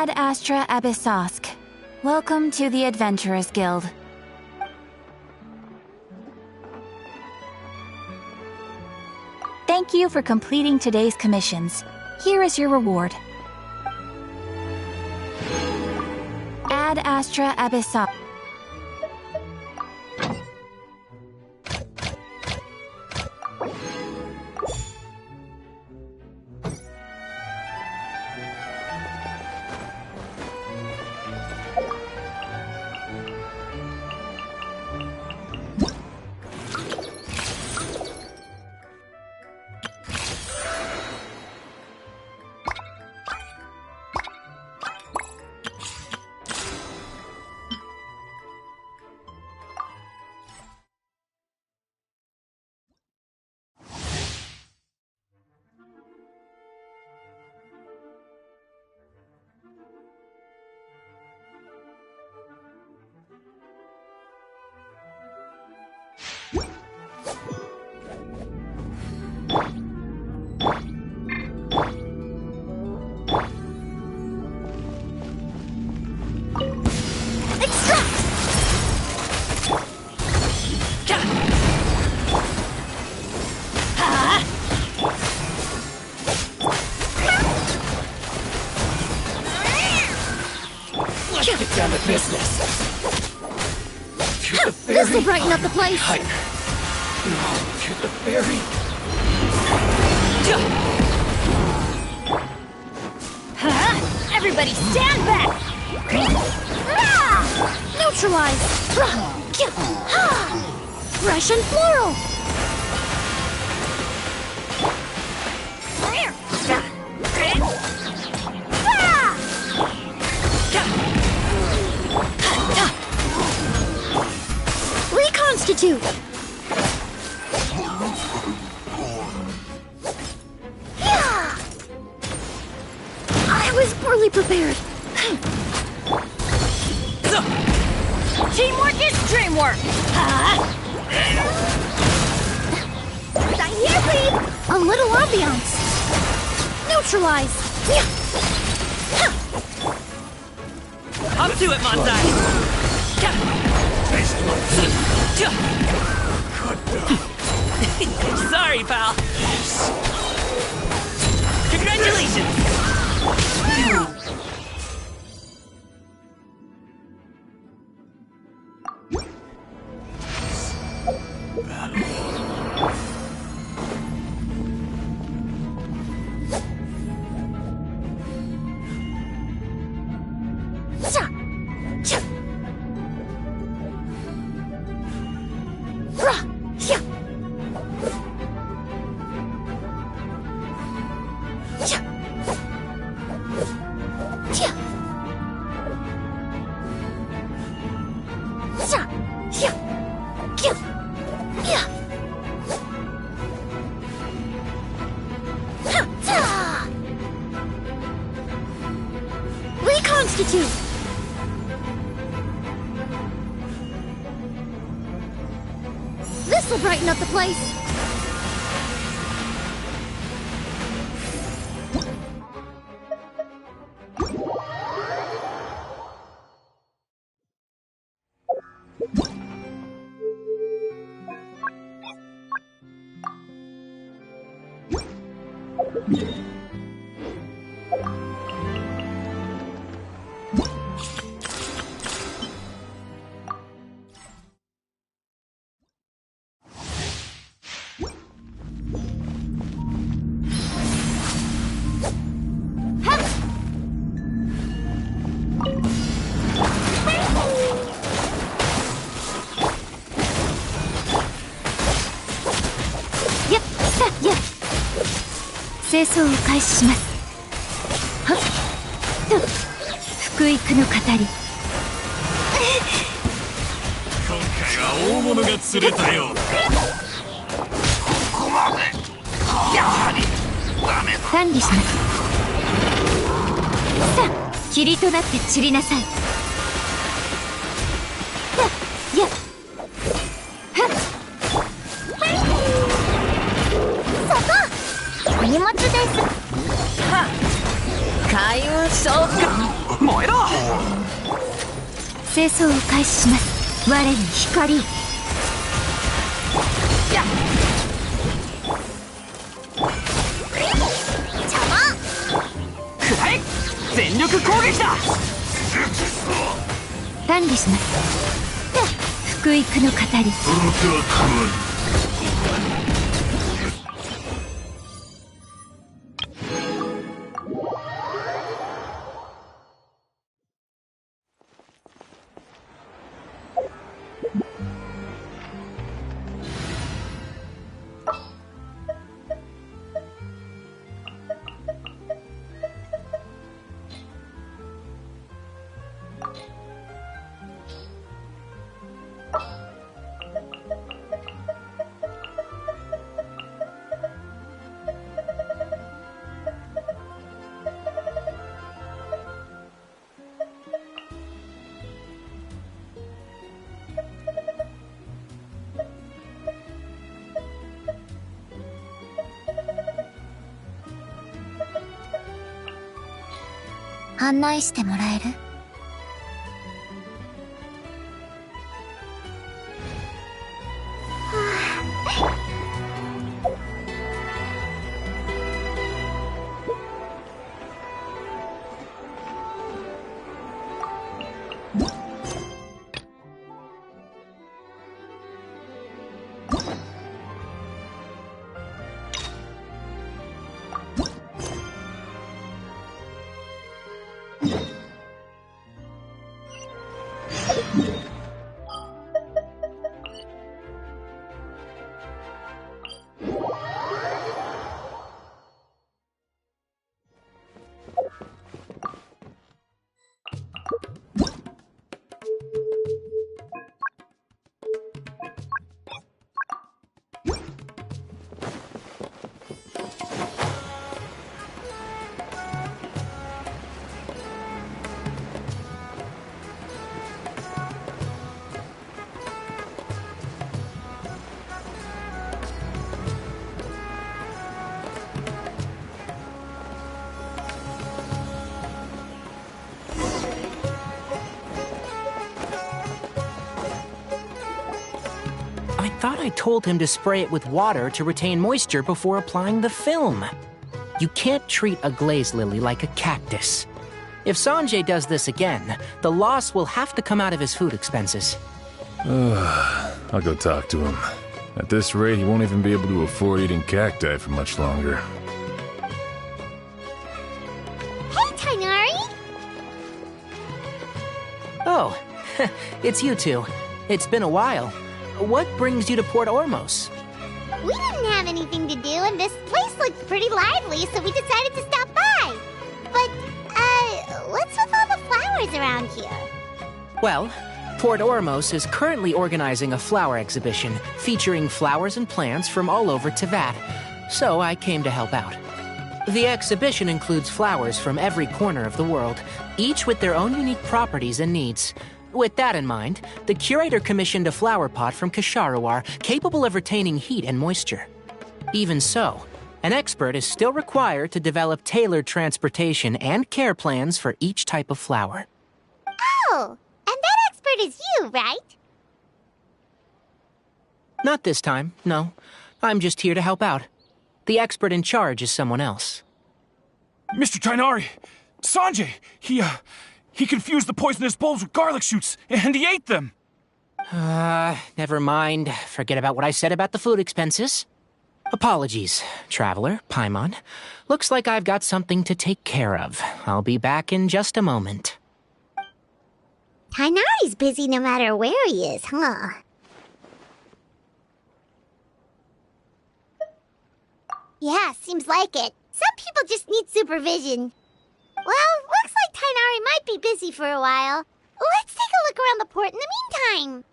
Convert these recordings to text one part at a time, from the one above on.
Ad Astra Abyssosk. Welcome to the Adventurers Guild. Thank you for completing today's commissions. Here is your reward. Ad Astra Abyssosk. Down to business. This will brighten up the place. Higher. No, to the ferry. Everybody stand back! Neutralize! Russian floral! Reconstitute! I was poorly prepared. Teamwork is dreamwork! Right here, please! A little ambiance. Neutralize! Up to it, Manzai! Sorry, pal. Congratulations! Reconstitute! This'll brighten up the place! 清掃を開始します。はっと福育の語り。今回は大物が釣れたようだ。ここまで。やはりダメだ。管理します。さあ、霧となって散りなさい。やっ。はっ。お荷物です。開運勝負。清掃を開始します。我に光。やっ邪魔。くらえ全力攻撃だ。管理します。福育の語り。案内してもらえる？I thought I told him to spray it with water to retain moisture before applying the film. You can't treat a glaze lily like a cactus. If Sanjay does this again, the loss will have to come out of his food expenses. I'll go talk to him. At this rate, he won't even be able to afford eating cacti for much longer. Hey, Tainari! Oh, it's you two. It's been a while. What brings you to Port Ormos? We didn't have anything to do, and this place looked pretty lively, so we decided to stop by. But, what's with all the flowers around here? Well, Port Ormos is currently organizing a flower exhibition featuring flowers and plants from all over Teyvat, so I came to help out. The exhibition includes flowers from every corner of the world, each with their own unique properties and needs. With that in mind, the curator commissioned a flower pot from Kasharuar capable of retaining heat and moisture. Even so, an expert is still required to develop tailored transportation and care plans for each type of flower. Oh, and that expert is you, right? Not this time, no. I'm just here to help out. The expert in charge is someone else. Mr. Tainari! Sanjay! He confused the poisonous bulbs with garlic shoots, and he ate them! Never mind. Forget about what I said about the food expenses. Apologies, Traveler, Paimon. Looks like I've got something to take care of. I'll be back in just a moment. Tainari's busy no matter where he is, huh? Yeah, seems like it. Some people just need supervision. Well, looks like Tainari might be busy for a while. Let's take a look around the port in the meantime.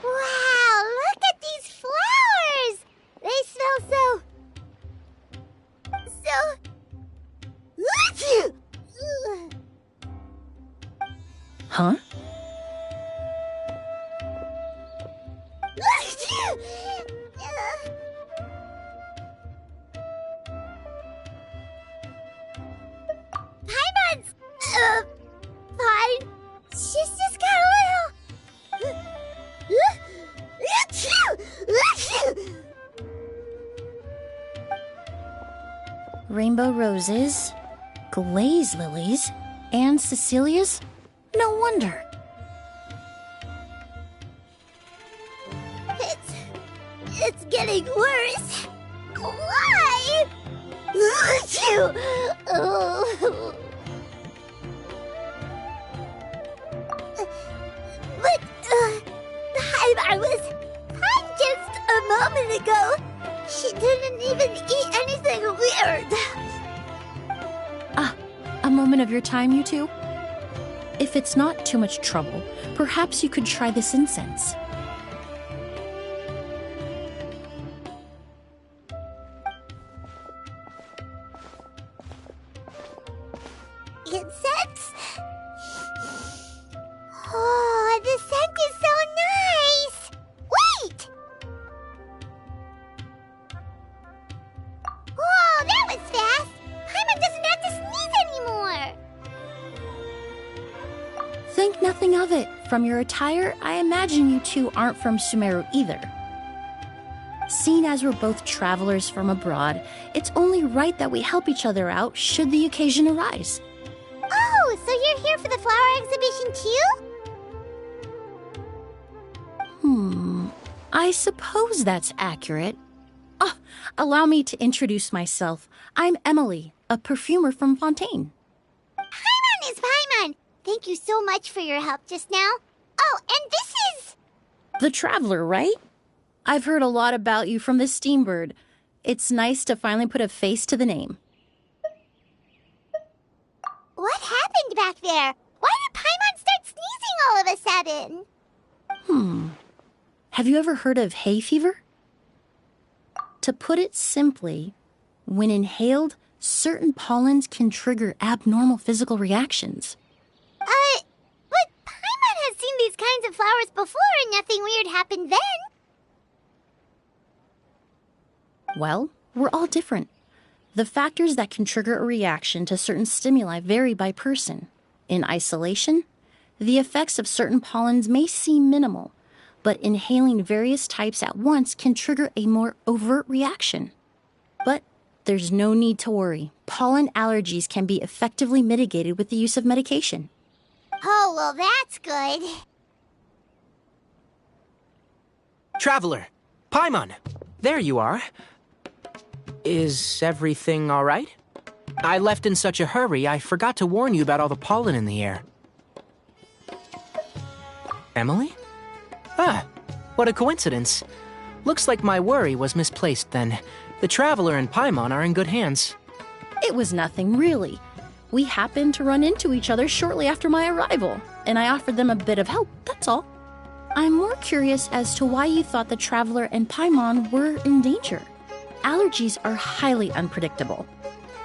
Wow, look at these flowers! They smell so... Paimon's, fine. She's just got a little... Rainbow roses, glaze lilies, and Cecilia's? No wonder. It's getting worse. Why? Oh. But, I was fine just a moment ago. She didn't even eat anything weird. A moment of your time, you two? If it's not too much trouble, perhaps you could try this incense. Incense? Oh, the scent is so nice! Wait! Whoa, that was fast! Paimon doesn't have to sneeze anymore! Think nothing of it. From your attire, I imagine you two aren't from Sumeru either. Seeing as we're both travelers from abroad, it's only right that we help each other out should the occasion arise. Oh, so you're here for the flower exhibition too? I suppose that's accurate. Allow me to introduce myself. I'm Emilie, a perfumer from Fontaine. Paimon is Paimon! Thank you so much for your help just now. Oh, and this is... The Traveler, right? I've heard a lot about you from the Steambird. It's nice to finally put a face to the name. What happened back there? Why did Paimon start sneezing all of a sudden? Have you ever heard of hay fever? To put it simply, when inhaled, certain pollens can trigger abnormal physical reactions. But Paimon has seen these kinds of flowers before and nothing weird happened then. Well, we're all different. The factors that can trigger a reaction to certain stimuli vary by person. In isolation, the effects of certain pollens may seem minimal, but inhaling various types at once can trigger a more overt reaction. But there's no need to worry. Pollen allergies can be effectively mitigated with the use of medication. Oh, well, that's good. Traveler, Paimon, there you are. Is everything all right? I left in such a hurry, I forgot to warn you about all the pollen in the air. Emilie? What a coincidence. Looks like my worry was misplaced then. The Traveler and Paimon are in good hands. It was nothing, really. We happened to run into each other shortly after my arrival, and I offered them a bit of help, that's all. I'm more curious as to why you thought the Traveler and Paimon were in danger. Allergies are highly unpredictable.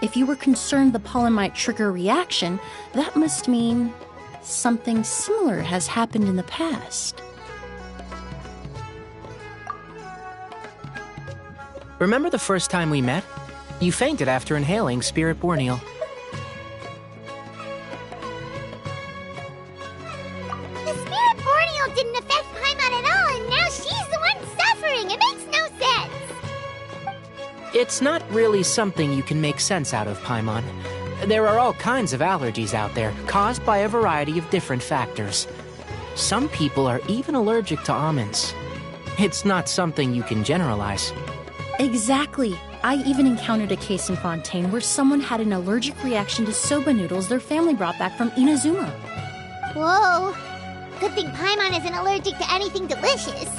If you were concerned the pollen might trigger a reaction, that must mean something similar has happened in the past. Remember the first time we met? You fainted after inhaling Spirit Borneal. The Spirit Borneal didn't affect Paimon at all, and now she's the one suffering. It makes no sense. It's not really something you can make sense out of, Paimon. There are all kinds of allergies out there, caused by a variety of different factors. Some people are even allergic to almonds. It's not something you can generalize. Exactly. I even encountered a case in Fontaine where someone had an allergic reaction to soba noodles their family brought back from Inazuma. Whoa. Good thing Paimon isn't allergic to anything delicious.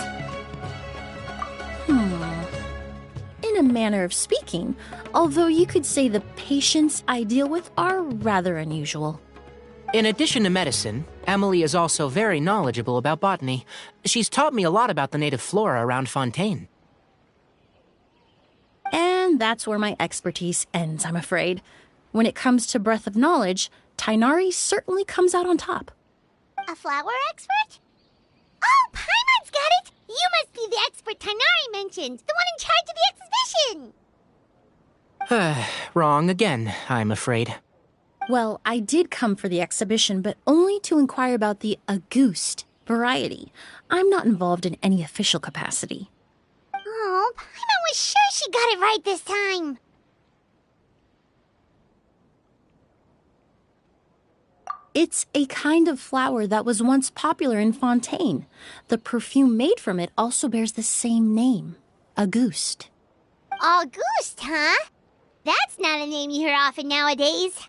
In a manner of speaking, although you could say the patients I deal with are rather unusual. In addition to medicine, Emilie is also very knowledgeable about botany. She's taught me a lot about the native flora around Fontaine. And that's where my expertise ends, I'm afraid. When it comes to breadth of knowledge, Tighnari certainly comes out on top. A flower expert? Oh, Paimon's got it! You must be the expert Tainari mentioned, the one in charge of the exhibition! Wrong again, I'm afraid. Well, I did come for the exhibition, but only to inquire about the Auguste variety. I'm not involved in any official capacity. Oh, Paimon was sure she got it right this time. It's a kind of flower that was once popular in Fontaine. The perfume made from it also bears the same name, Auguste. Auguste, huh? That's not a name you hear often nowadays.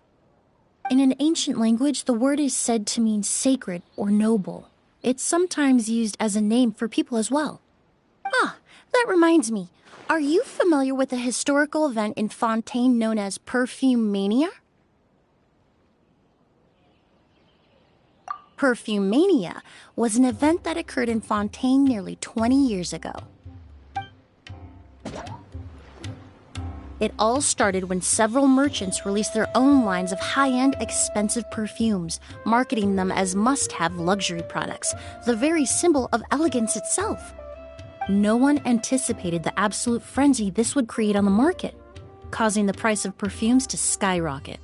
In an ancient language, the word is said to mean sacred or noble. It's sometimes used as a name for people as well. Ah, that reminds me. Are you familiar with a historical event in Fontaine known as Perfume Mania? Perfume Mania was an event that occurred in Fontaine nearly 20 years ago. It all started when several merchants released their own lines of high-end, expensive perfumes, marketing them as must-have luxury products, the very symbol of elegance itself. No one anticipated the absolute frenzy this would create on the market, causing the price of perfumes to skyrocket.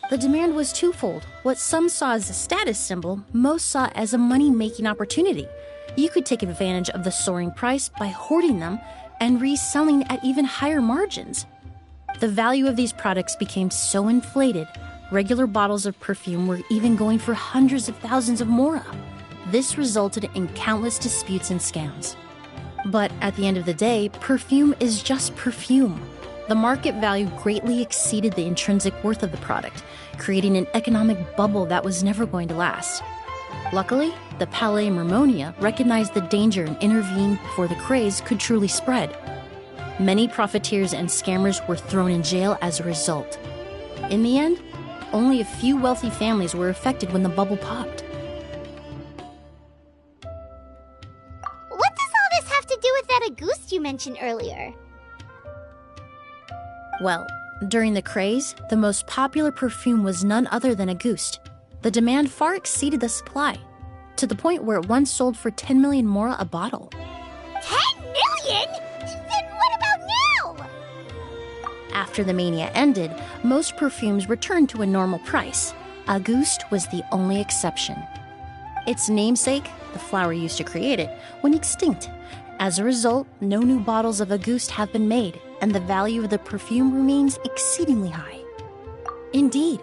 The demand was twofold. What some saw as a status symbol, most saw as a money-making opportunity. You could take advantage of the soaring price by hoarding them and reselling at even higher margins. The value of these products became so inflated, regular bottles of perfume were even going for hundreds of thousands of mora. This resulted in countless disputes and scams. But at the end of the day, perfume is just perfume. The market value greatly exceeded the intrinsic worth of the product, creating an economic bubble that was never going to last. Luckily, the Palais Mermonia recognized the danger and intervened before the craze could truly spread. Many profiteers and scammers were thrown in jail as a result. In the end, only a few wealthy families were affected when the bubble popped. What does all this have to do with that Auguste you mentioned earlier? Well, during the craze, the most popular perfume was none other than Auguste. The demand far exceeded the supply, to the point where it once sold for 10 million mora a bottle. 10 million? Then what about now? After the mania ended, most perfumes returned to a normal price. Auguste was the only exception. Its namesake, the flower used to create it, went extinct. As a result, no new bottles of Auguste have been made, and the value of the perfume remains exceedingly high. Indeed,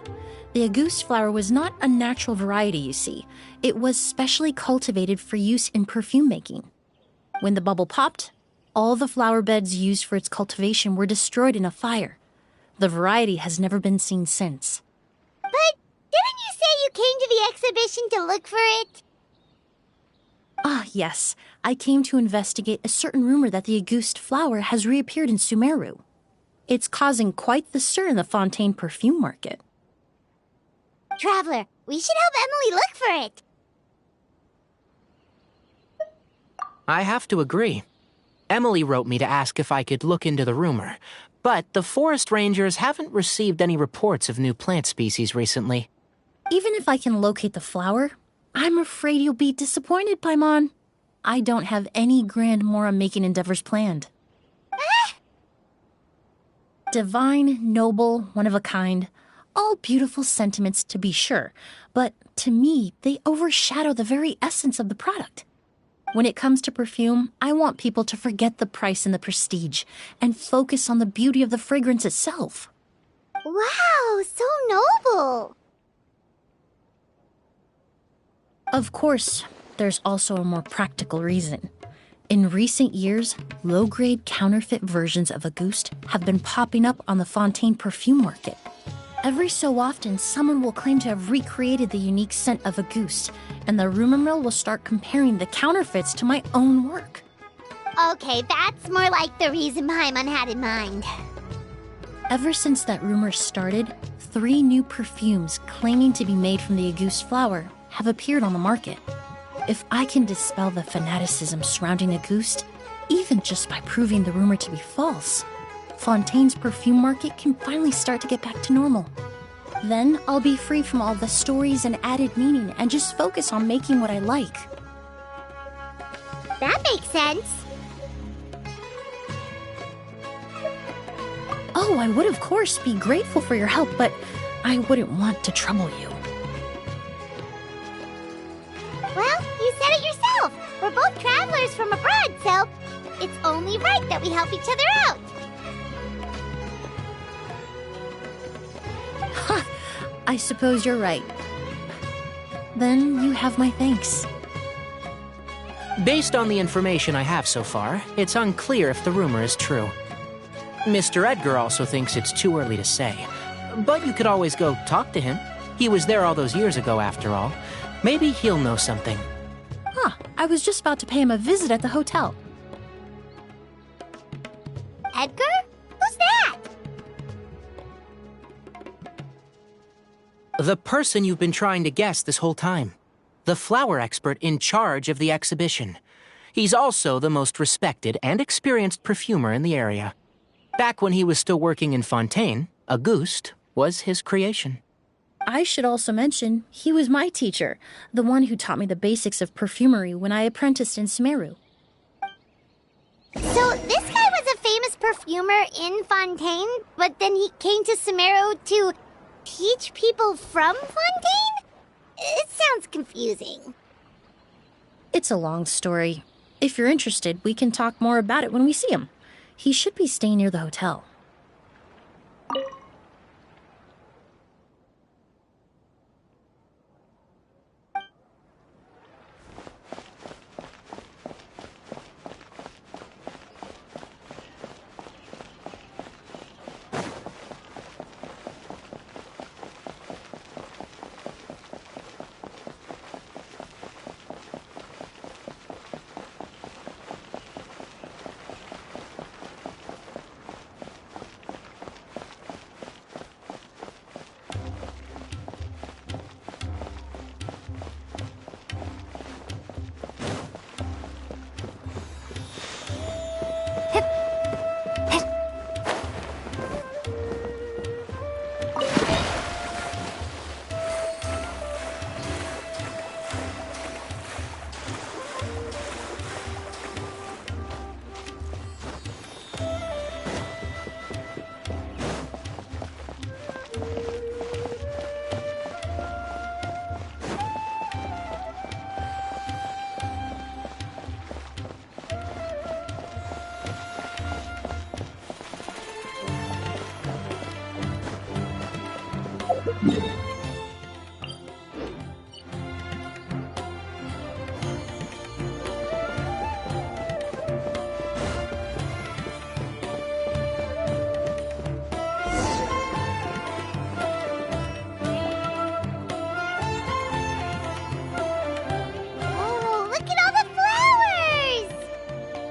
the Auguste flower was not a natural variety, you see. It was specially cultivated for use in perfume making. When the bubble popped, all the flower beds used for its cultivation were destroyed in a fire. The variety has never been seen since. But didn't you say you came to the exhibition to look for it? Ah, yes. I came to investigate a certain rumor that the Auguste flower has reappeared in Sumeru. It's causing quite the stir in the Fontaine perfume market. Traveler, we should help Emilie look for it. I have to agree. Emilie wrote me to ask if I could look into the rumor, but the forest rangers haven't received any reports of new plant species recently. Even if I can locate the flower, I'm afraid you'll be disappointed, Paimon. I don't have any grand mora-making endeavors planned. Divine, noble, one of a kind. All beautiful sentiments to be sure, but to me, they overshadow the very essence of the product. When it comes to perfume, I want people to forget the price and the prestige and focus on the beauty of the fragrance itself. Wow, so noble. Of course, there's also a more practical reason. In recent years, low-grade counterfeit versions of Auguste have been popping up on the Fontaine perfume market. Every so often, someone will claim to have recreated the unique scent of Auguste, and the rumor mill will start comparing the counterfeits to my own work. Okay, that's more like the reason Paimon had in mind. Ever since that rumor started, 3 new perfumes claiming to be made from the Auguste flower have appeared on the market. If I can dispel the fanaticism surrounding Auguste, even just by proving the rumor to be false, Fontaine's perfume market can finally start to get back to normal. Then I'll be free from all the stories and added meaning and just focus on making what I like. That's makes sense. Oh, I would of course be grateful for your help, but I wouldn't want to trouble you. Well, you said it yourself. We're both travelers from abroad, so it's only right that we help each other out. I suppose you're right. Then you have my thanks. Based on the information I have so far, it's unclear if the rumor is true. Mr. Edgar also thinks it's too early to say. But you could always go talk to him. He was there all those years ago, after all. Maybe he'll know something. I was just about to pay him a visit at the hotel. Edgar? Who's that? The person you've been trying to guess this whole time. The flower expert in charge of the exhibition. He's also the most respected and experienced perfumer in the area. Back when he was still working in Fontaine, Auguste was his creation. I should also mention, he was my teacher, the one who taught me the basics of perfumery when I apprenticed in Sumeru. So this guy was a famous perfumer in Fontaine, but then he came to Sumeru to teach people from Fontaine? It sounds confusing. It's a long story. If you're interested, we can talk more about it when we see him. He should be staying near the hotel.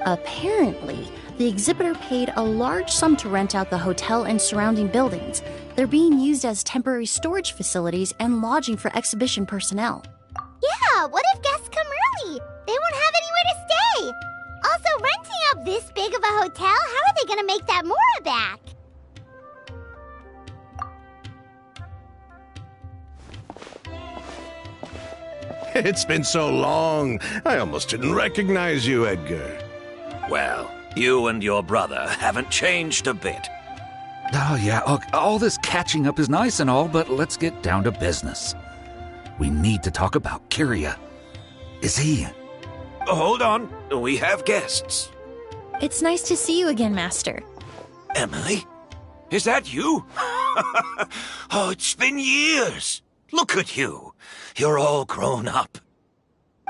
Apparently, the exhibitor paid a large sum to rent out the hotel and surrounding buildings. They're being used as temporary storage facilities and lodging for exhibition personnel. Yeah, what if guests come early? They won't have anywhere to stay. Also, renting out this big of a hotel, how are they going to make that more back? It's been so long, I almost didn't recognize you, Edgar. Well, you and your brother haven't changed a bit. Oh, yeah, all this catching up is nice and all, but let's get down to business. We need to talk about Kyria. Is he... Hold on, we have guests. It's nice to see you again, Master. Emilie? Is that you? Oh, it's been years. Look at you. You're all grown up.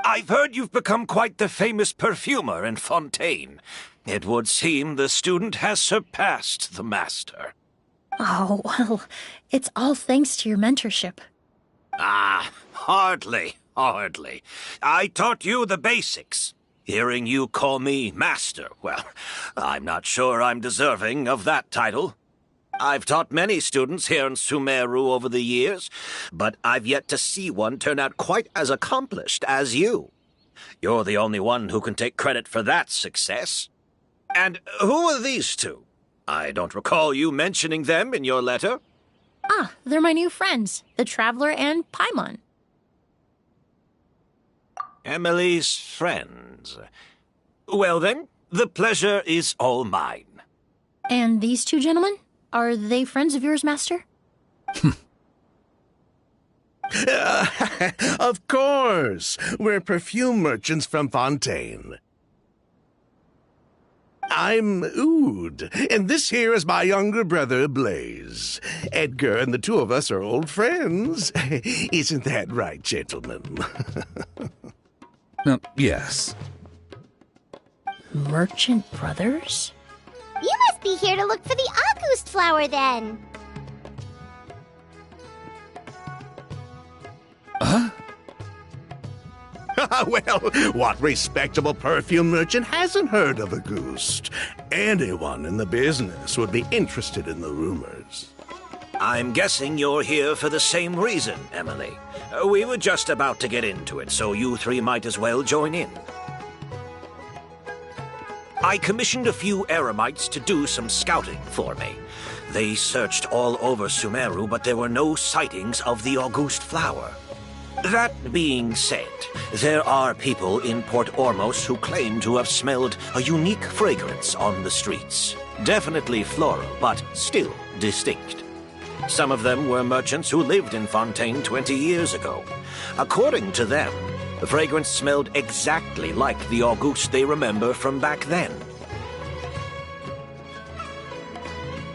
I've heard you've become quite the famous perfumer in Fontaine. It would seem the student has surpassed the master. Oh, well, it's all thanks to your mentorship. Ah, hardly. I taught you the basics. Hearing you call me master, well, I'm not sure I'm deserving of that title. I've taught many students here in Sumeru over the years, but I've yet to see one turn out quite as accomplished as you. You're the only one who can take credit for that success. And who are these two? I don't recall you mentioning them in your letter. Ah, they're my new friends, the Traveler and Paimon. Emilie's friends. Well then, the pleasure is all mine. And these two gentlemen? Are they friends of yours, Master? Of course. We're perfume merchants from Fontaine. I'm Oud, and this here is my younger brother, Blaze. Edgar and the two of us are old friends. Isn't that right, gentlemen? Yes. Merchant brothers? You must be here to look for the August flower, then. Huh? Well, what respectable perfume merchant hasn't heard of a Auguste? Anyone in the business would be interested in the rumors. I'm guessing you're here for the same reason, Emilie. We were just about to get into it, so you three might as well join in. I commissioned a few eremites to do some scouting for me. They searched all over Sumeru, but there were no sightings of the Auguste flower. That being said, there are people in Port Ormos who claim to have smelled a unique fragrance on the streets. Definitely floral, but still distinct. Some of them were merchants who lived in Fontaine 20 years ago. According to them, the fragrance smelled exactly like the Auguste they remember from back then.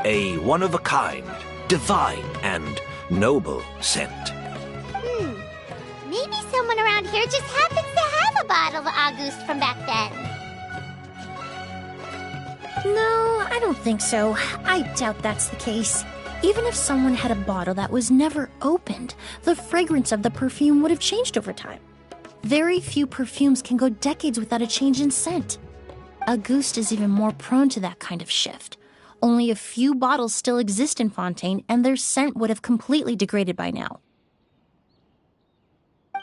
A one-of-a-kind, divine, and noble scent. Maybe someone around here just happens to have a bottle of Auguste from back then. No, I don't think so. I doubt that's the case. Even if someone had a bottle that was never opened, the fragrance of the perfume would have changed over time. Very few perfumes can go decades without a change in scent. Auguste is even more prone to that kind of shift. Only a few bottles still exist in Fontaine, and their scent would have completely degraded by now.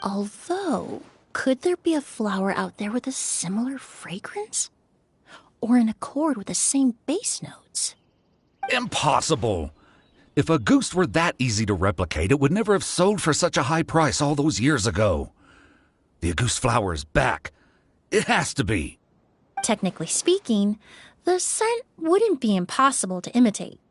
Although, could there be a flower out there with a similar fragrance? Or in accord with the same base notes? Impossible! If Auguste were that easy to replicate, it would never have sold for such a high price all those years ago. The Auguste flower is back. It has to be. Technically speaking, the scent wouldn't be impossible to imitate.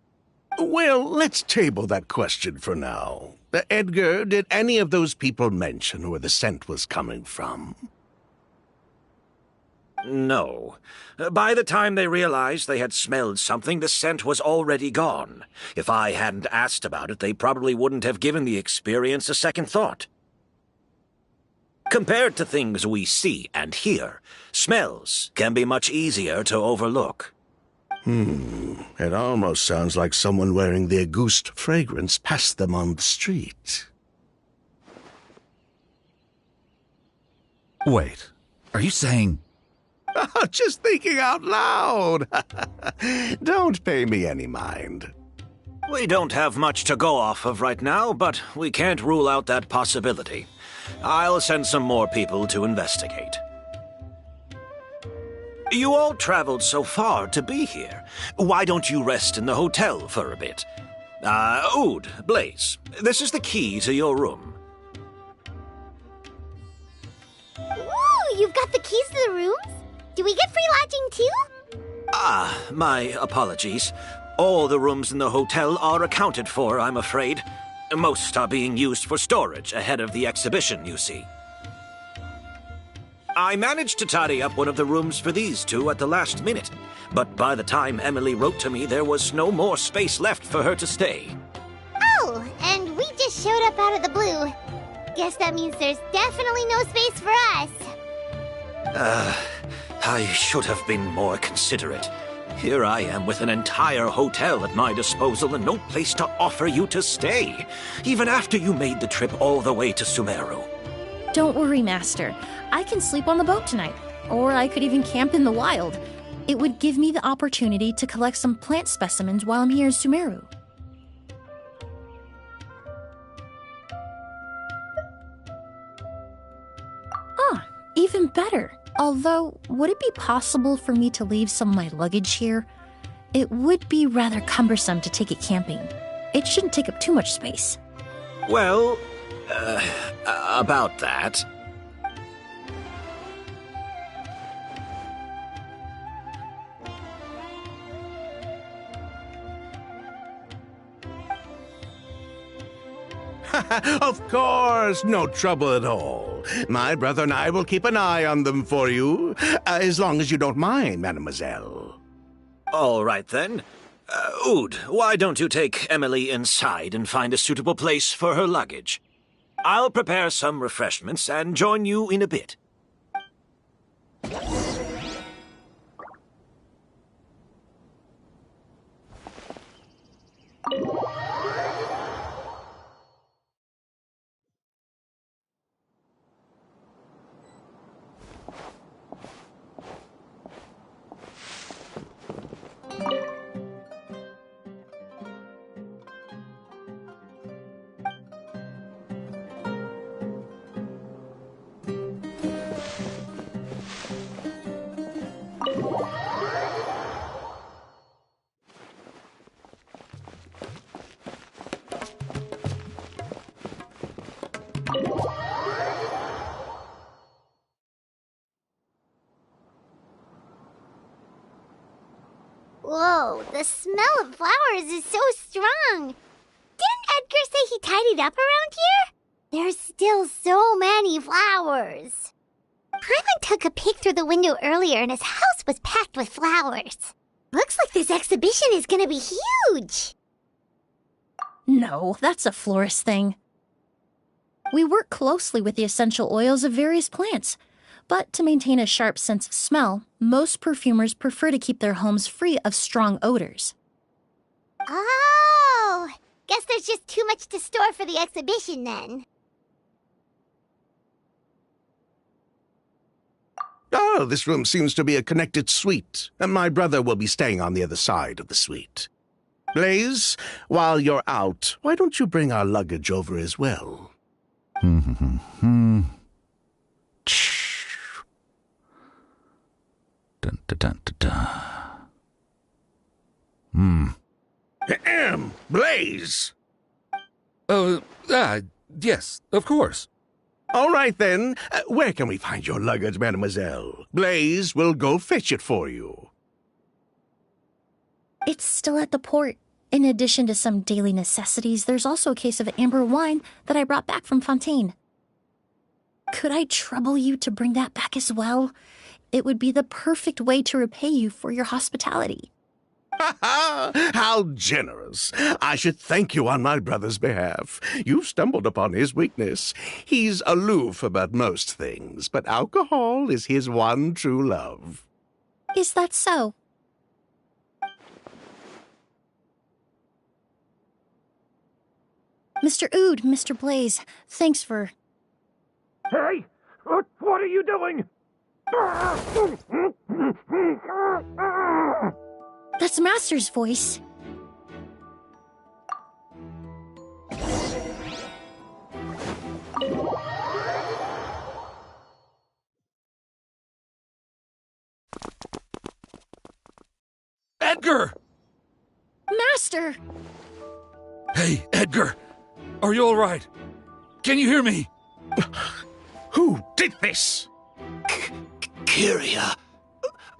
Well, let's table that question for now. Edgar, did any of those people mention where the scent was coming from? No. By the time they realized they had smelled something, the scent was already gone. If I hadn't asked about it, they probably wouldn't have given the experience a second thought. Compared to things we see and hear, smells can be much easier to overlook. It almost sounds like someone wearing the Auguste fragrance passed them on the street. Wait, are you saying... Just thinking out loud. Don't pay me any mind. We don't have much to go off of right now, but we can't rule out that possibility. I'll send some more people to investigate. You all traveled so far to be here. Why don't you rest in the hotel for a bit? Oud, Blaze, this is the key to your room. Ooh, you've got the keys to the rooms? Do we get free lodging too? My apologies. All the rooms in the hotel are accounted for, I'm afraid. Most are being used for storage ahead of the exhibition, you see. I managed to tidy up one of the rooms for these two at the last minute, but by the time Emilie wrote to me, there was no more space left for her to stay. Oh, and we just showed up out of the blue. Guess that means there's definitely no space for us. I should have been more considerate. Here I am with an entire hotel at my disposal and no place to offer you to stay, even after you made the trip all the way to Sumeru. Don't worry, Master. I can sleep on the boat tonight, or I could even camp in the wild. It would give me the opportunity to collect some plant specimens while I'm here in Sumeru. Even better. Although, would it be possible for me to leave some of my luggage here? It would be rather cumbersome to take it camping. It shouldn't take up too much space. Well, about that. Of course, no trouble at all. My brother and I will keep an eye on them for you, as long as you don't mind, mademoiselle. All right, then. Ood, why don't you take Emilie inside and find a suitable place for her luggage? I'll prepare some refreshments and join you in a bit. Whoa, the smell of flowers is so strong. Didn't Edgar say he tidied up around here? There's still so many flowers. Paimon took a peek through the window earlier and his house was packed with flowers. Looks like this exhibition is gonna be huge. No, that's a florist thing. We work closely with the essential oils of various plants, but to maintain a sharp sense of smell, most perfumers prefer to keep their homes free of strong odors. Oh, guess there's just too much to store for the exhibition then. Oh, this room seems to be a connected suite, and my brother will be staying on the other side of the suite. Blaze, while you're out, why don't you bring our luggage over as well? Dun, dun, dun, dun, dun. Blaze! Yes, of course. All right, then. Where can we find your luggage, mademoiselle? Blaze will go fetch it for you. It's still at the port. In addition to some daily necessities, there's also a case of amber wine that I brought back from Fontaine. Could I trouble you to bring that back as well? It would be the perfect way to repay you for your hospitality. How generous. I should thank you on my brother's behalf. You've stumbled upon his weakness. He's aloof about most things, but alcohol is his one true love. Is that so? Mr. Ood, Mr. Blaze, thanks for... Hey! What are you doing? That's Master's voice. Edgar! Master! Hey, Edgar! Are you all right? Can you hear me? Who did this? Kyria.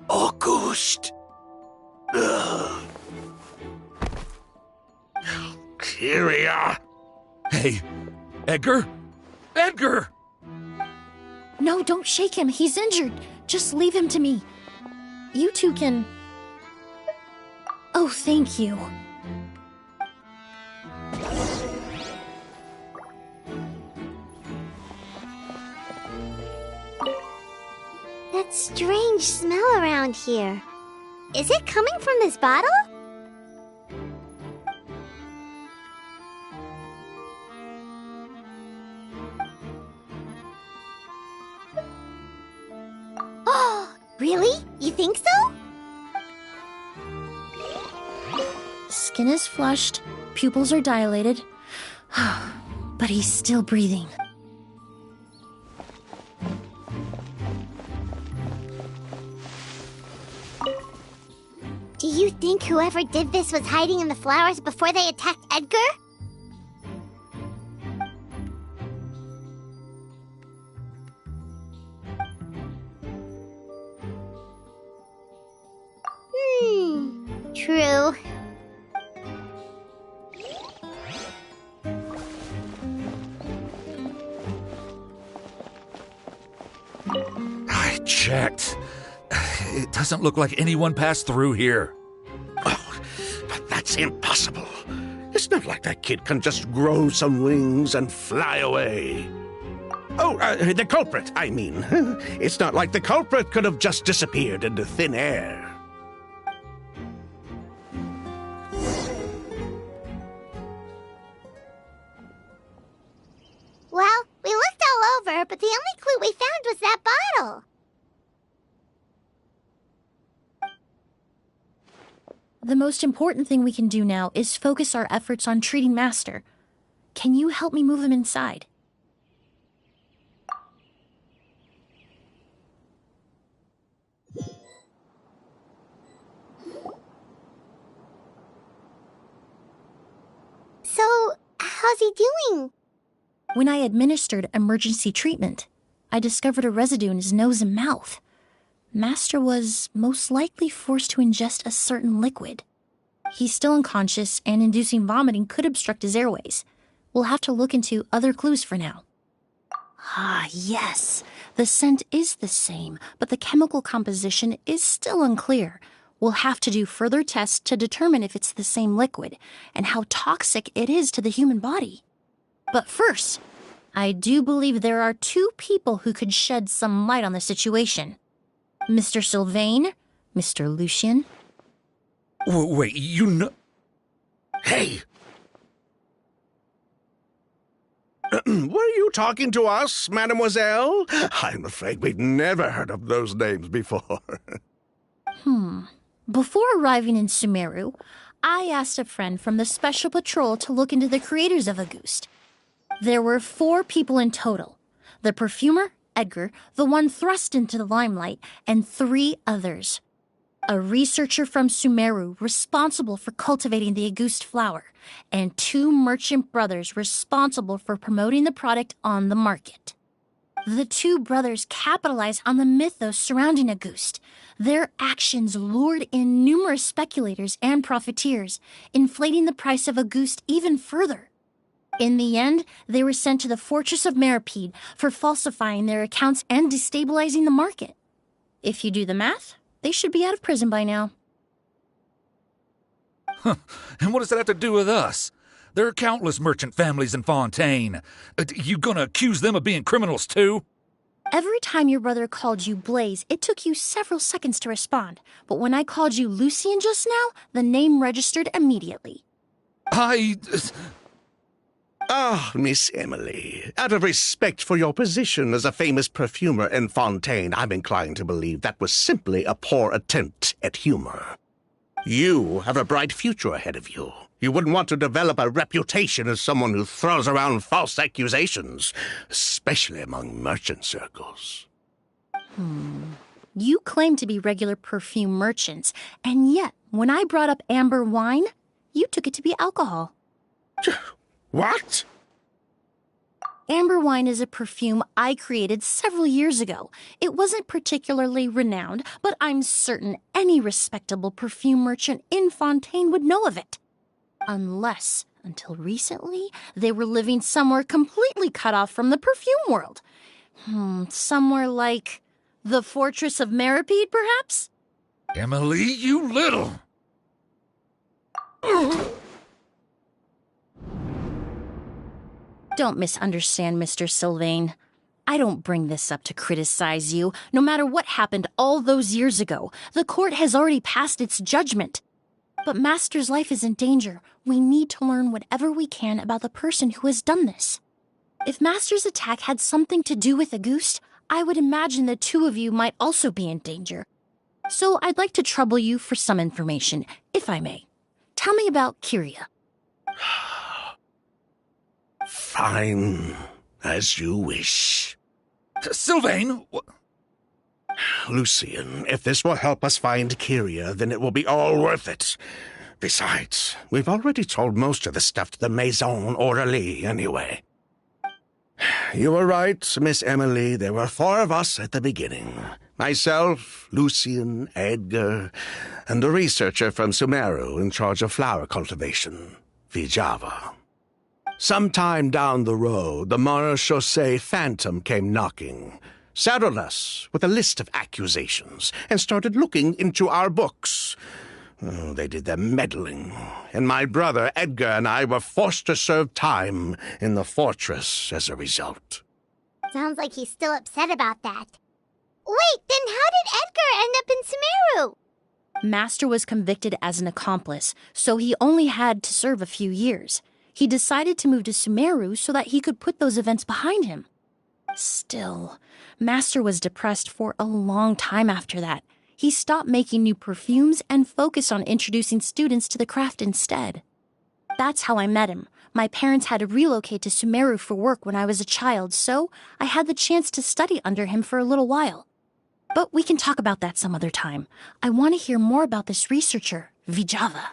August. Kyria! Hey, Edgar? Edgar! No, don't shake him. He's injured. Just leave him to me. You two can... Oh, thank you. That strange smell around here. Is it coming from this bottle? Oh, really? You think so? Skin is flushed, pupils are dilated, but he's still breathing. Do you think whoever did this was hiding in the flowers before they attacked Edgar? True. checked. It doesn't look like anyone passed through here. Oh, but that's impossible. It's not like that kid can just grow some wings and fly away. Oh, the culprit, I mean. It's not like the culprit could have just disappeared into thin air. Well, we looked all over, but the only clue we found was that bottle. The most important thing we can do now is focus our efforts on treating Master. Can you help me move him inside? So, how's he doing? When I administered emergency treatment, I discovered a residue in his nose and mouth. Master was most likely forced to ingest a certain liquid. He's still unconscious, and inducing vomiting could obstruct his airways. We'll have to look into other clues for now. Ah, yes. The scent is the same, but the chemical composition is still unclear. We'll have to do further tests to determine if it's the same liquid, and how toxic it is to the human body. But first, I do believe there are two people who could shed some light on the situation. Mr. Sylvain, Mr. Lucien. Wait, you know... Hey! Were you talking to us, mademoiselle? I'm afraid we've never heard of those names before. Before arriving in Sumeru, I asked a friend from the Special Patrol to look into the creators of Auguste. There were 4 people in total. The perfumer, Edgar, the one thrust into the limelight, and 3 others. A researcher from Sumeru responsible for cultivating the Auguste flower, and 2 merchant brothers responsible for promoting the product on the market. The 2 brothers capitalized on the mythos surrounding Auguste. Their actions lured in numerous speculators and profiteers, inflating the price of Auguste even further. In the end, they were sent to the Fortress of Meripede for falsifying their accounts and destabilizing the market. If you do the math, they should be out of prison by now. And what does that have to do with us? There are countless merchant families in Fontaine. You gonna accuse them of being criminals too? Every time your brother called you Blaze, it took you several seconds to respond. But when I called you Lucien just now, the name registered immediately. Ah, Miss Emilie, out of respect for your position as a famous perfumer in Fontaine, I'm inclined to believe that was simply a poor attempt at humor. You have a bright future ahead of you. You wouldn't want to develop a reputation as someone who throws around false accusations, especially among merchant circles. You claim to be regular perfume merchants, and yet, when I brought up amber wine, you took it to be alcohol. What? Amber wine is a perfume I created several years ago. It wasn't particularly renowned, but I'm certain any respectable perfume merchant in Fontaine would know of it. Unless, until recently, they were living somewhere completely cut off from the perfume world. Somewhere like the Fortress of Meripede, perhaps? Emilie, you little... Don't misunderstand, Mr. Sylvain. I don't bring this up to criticize you. No matter what happened all those years ago, the court has already passed its judgment. But Master's life is in danger. We need to learn whatever we can about the person who has done this. If Master's attack had something to do with Auguste, I would imagine the 2 of you might also be in danger. So I'd like to trouble you for some information, if I may. Tell me about Kyria. Fine, as you wish. Sylvain! Lucien, if this will help us find Kyria, then it will be all worth it. Besides, we've already told most of the stuff to the Maison Orderly anyway. You were right, Miss Emilie. There were 4 of us at the beginning. Myself, Lucien, Edgar, and the researcher from Sumeru in charge of flower cultivation, Vijava. Sometime down the road, the Marechaussee Phantom came knocking. saddled us with a list of accusations, and started looking into our books. Oh, they did their meddling, and my brother Edgar and I were forced to serve time in the fortress as a result. Sounds like he's still upset about that. Wait, then how did Edgar end up in Sumeru? Master was convicted as an accomplice, so he only had to serve a few years. He decided to move to Sumeru so that he could put those events behind him. Still, Master was depressed for a long time after that. He stopped making new perfumes and focused on introducing students to the craft instead. That's how I met him. My parents had to relocate to Sumeru for work when I was a child, so I had the chance to study under him for a little while. But we can talk about that some other time. I want to hear more about this researcher, Vijava.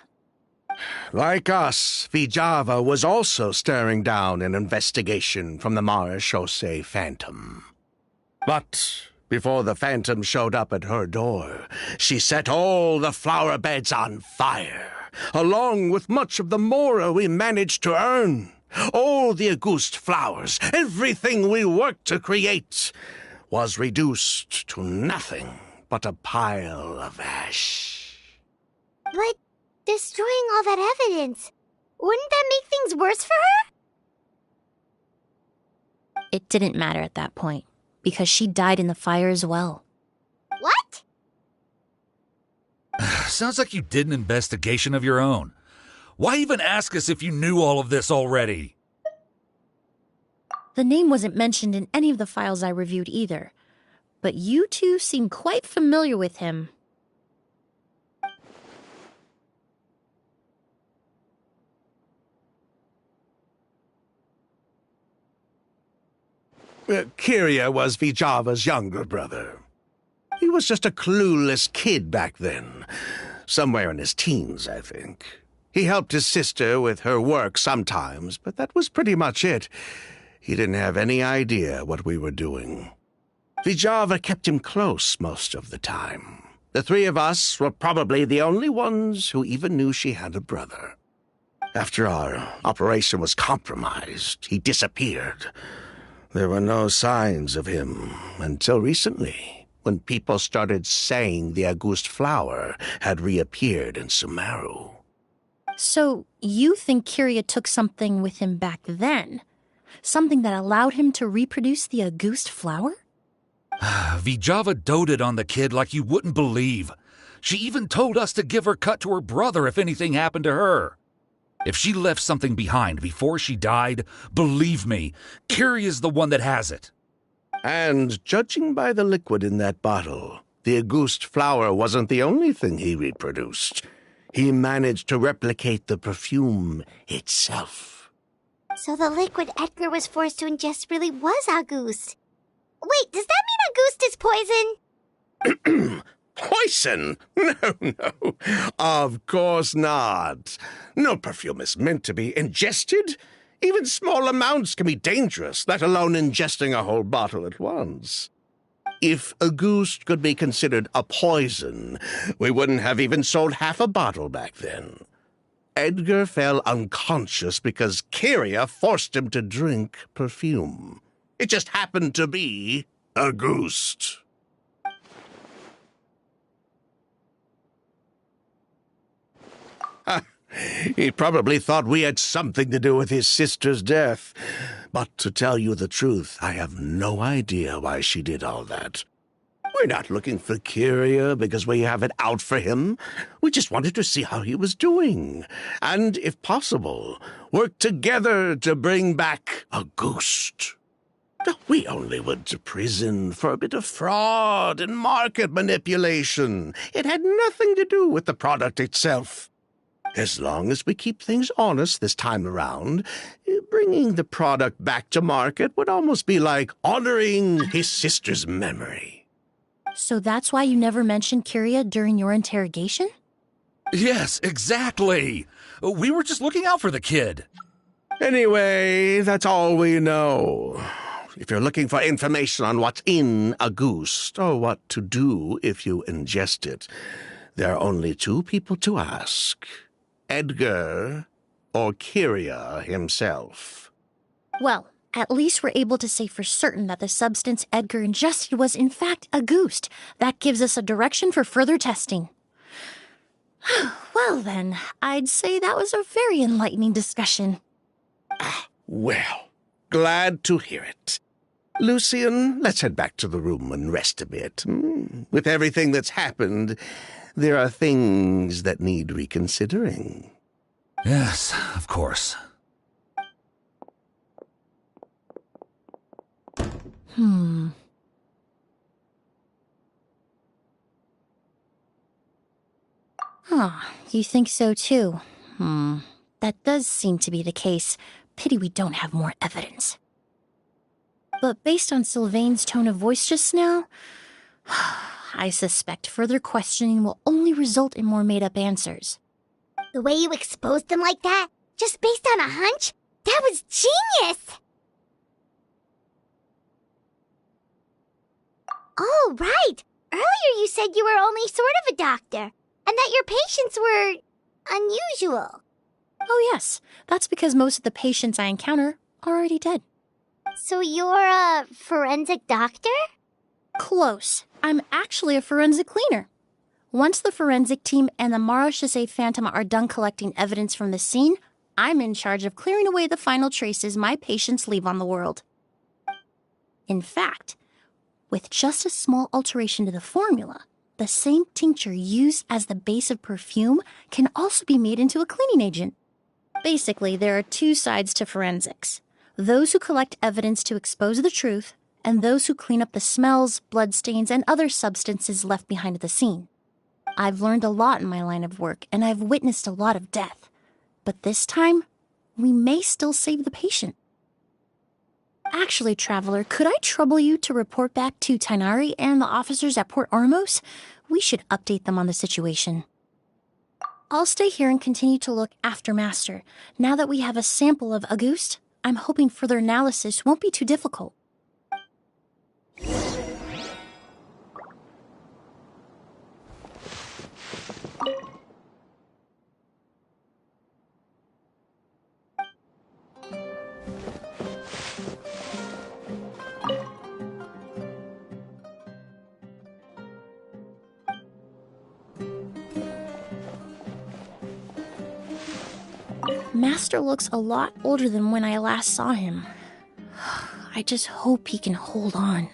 Like us, Vijava was also staring down an investigation from the Marechaussee Phantom. But before the Phantom showed up at her door, she set all the flower beds on fire, along with much of the mora we managed to earn. All the Auguste flowers, everything we worked to create, was reduced to nothing but a pile of ash. But destroying all that evidence, wouldn't that make things worse for her? It didn't matter at that point, because she died in the fire as well. What? Sounds like you did an investigation of your own. Why even ask us if you knew all of this already? The name wasn't mentioned in any of the files I reviewed either, but you two seem quite familiar with him. Kiria was Vijava's younger brother. He was just a clueless kid back then, somewhere in his teens, I think. He helped his sister with her work sometimes, but that was pretty much it. He didn't have any idea what we were doing. Vijava kept him close most of the time. The three of us were probably the only ones who even knew she had a brother. After our operation was compromised, he disappeared. There were no signs of him until recently, when people started saying the Auguste flower had reappeared in Sumeru. So, you think Kiria took something with him back then? Something that allowed him to reproduce the Auguste flower? Vijava doted on the kid like you wouldn't believe. She even told us to give her cut to her brother if anything happened to her. If she left something behind before she died, believe me, Kiria's the one that has it. And judging by the liquid in that bottle, the Auguste flower wasn't the only thing he reproduced. He managed to replicate the perfume itself. So the liquid Edgar was forced to ingest really was Auguste. Wait, does that mean Auguste is poison? Poison? No. Of course not. No perfume is meant to be ingested. Even small amounts can be dangerous, let alone ingesting a whole bottle at once. If Auguste could be considered a poison, we wouldn't have even sold half a bottle back then. Edgar fell unconscious because Kiria forced him to drink perfume. It just happened to be Auguste. He probably thought we had something to do with his sister's death. But to tell you the truth, I have no idea why she did all that. We're not looking for Kiria because we have it out for him. We just wanted to see how he was doing. And, if possible, work together to bring back Auguste. We only went to prison for a bit of fraud and market manipulation. It had nothing to do with the product itself. As long as we keep things honest this time around, bringing the product back to market would almost be like honoring his sister's memory. So that's why you never mentioned Kiria during your interrogation? Yes, exactly. We were just looking out for the kid. Anyway, that's all we know. If you're looking for information on what's in Auguste, or what to do if you ingest it, there are only two people to ask: Edgar or Kiria himself. Well, At least we're able to say for certain that the substance Edgar ingested was in fact a goost. That gives us a direction for further testing. Well then, I'd say that was a very enlightening discussion. Well, glad to hear it. Lucian, let's head back to the room and rest a bit. With everything that's happened, there are things that need reconsidering. Yes, of course. You think so too? That does seem to be the case. Pity we don't have more evidence. But based on Sylvain's tone of voice just now, I suspect further questioning will only result in more made-up answers. The way you exposed them like that, just based on a hunch, that was genius! Oh, right! Earlier you said you were only sort of a doctor, and that your patients were unusual. Oh yes, that's because most of the patients I encounter are already dead. So you're a forensic doctor? Close. I'm actually a forensic cleaner. Once the forensic team and the Marechaussee Phantom are done collecting evidence from the scene, I'm in charge of clearing away the final traces my patients leave on the world. In fact, with just a small alteration to the formula, the same tincture used as the base of perfume can also be made into a cleaning agent. Basically, there are two sides to forensics. Those who collect evidence to expose the truth, and those who clean up the smells, bloodstains, and other substances left behind at the scene. I've learned a lot in my line of work, and I've witnessed a lot of death. But this time, we may still save the patient. Actually, Traveler, could I trouble you to report back to Tighnari and the officers at Port Ormos? We should update them on the situation. I'll stay here and continue to look after Master. Now that we have a sample of Auguste, I'm hoping further analysis won't be too difficult. Master looks a lot older than when I last saw him. I just hope he can hold on.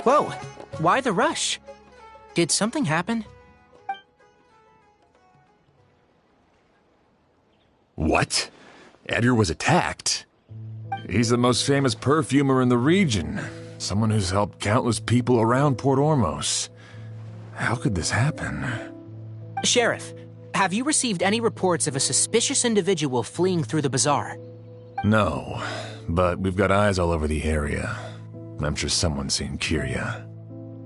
Whoa, why the rush? Did something happen? What? Edgar was attacked? He's the most famous perfumer in the region. Someone who's helped countless people around Port Ormos. How could this happen? Sheriff, have you received any reports of a suspicious individual fleeing through the bazaar? No, but we've got eyes all over the area. I'm sure someone's seen Kiria.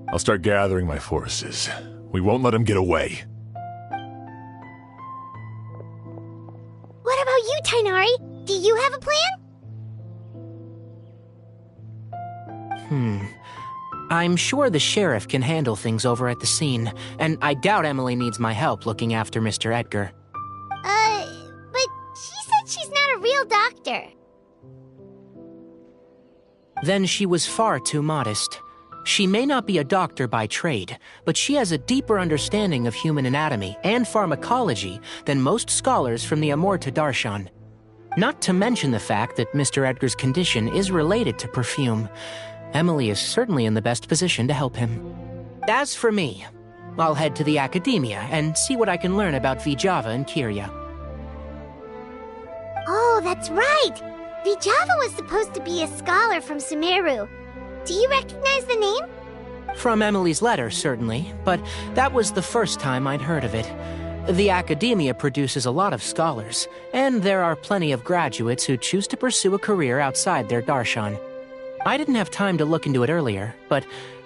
I'll start gathering my forces. We won't let him get away. What about you, Tighnari? Do you have a plan? I'm sure the sheriff can handle things over at the scene, and I doubt Emilie needs my help looking after Mr. Edgar. But she said she's not a real doctor. Then she was far too modest. She may not be a doctor by trade, but she has a deeper understanding of human anatomy and pharmacology than most scholars from the Amurta Darshan. Not to mention the fact that Mr. Edgar's condition is related to perfume. Emilie is certainly in the best position to help him. As for me, I'll head to the academia and see what I can learn about Vijava and Kiria. Oh, that's right! Vijava was supposed to be a scholar from Sumeru. Do you recognize the name? From Emilie's letter, certainly, but that was the first time I'd heard of it. The academia produces a lot of scholars, and there are plenty of graduates who choose to pursue a career outside their darshan. I didn't have time to look into it earlier, but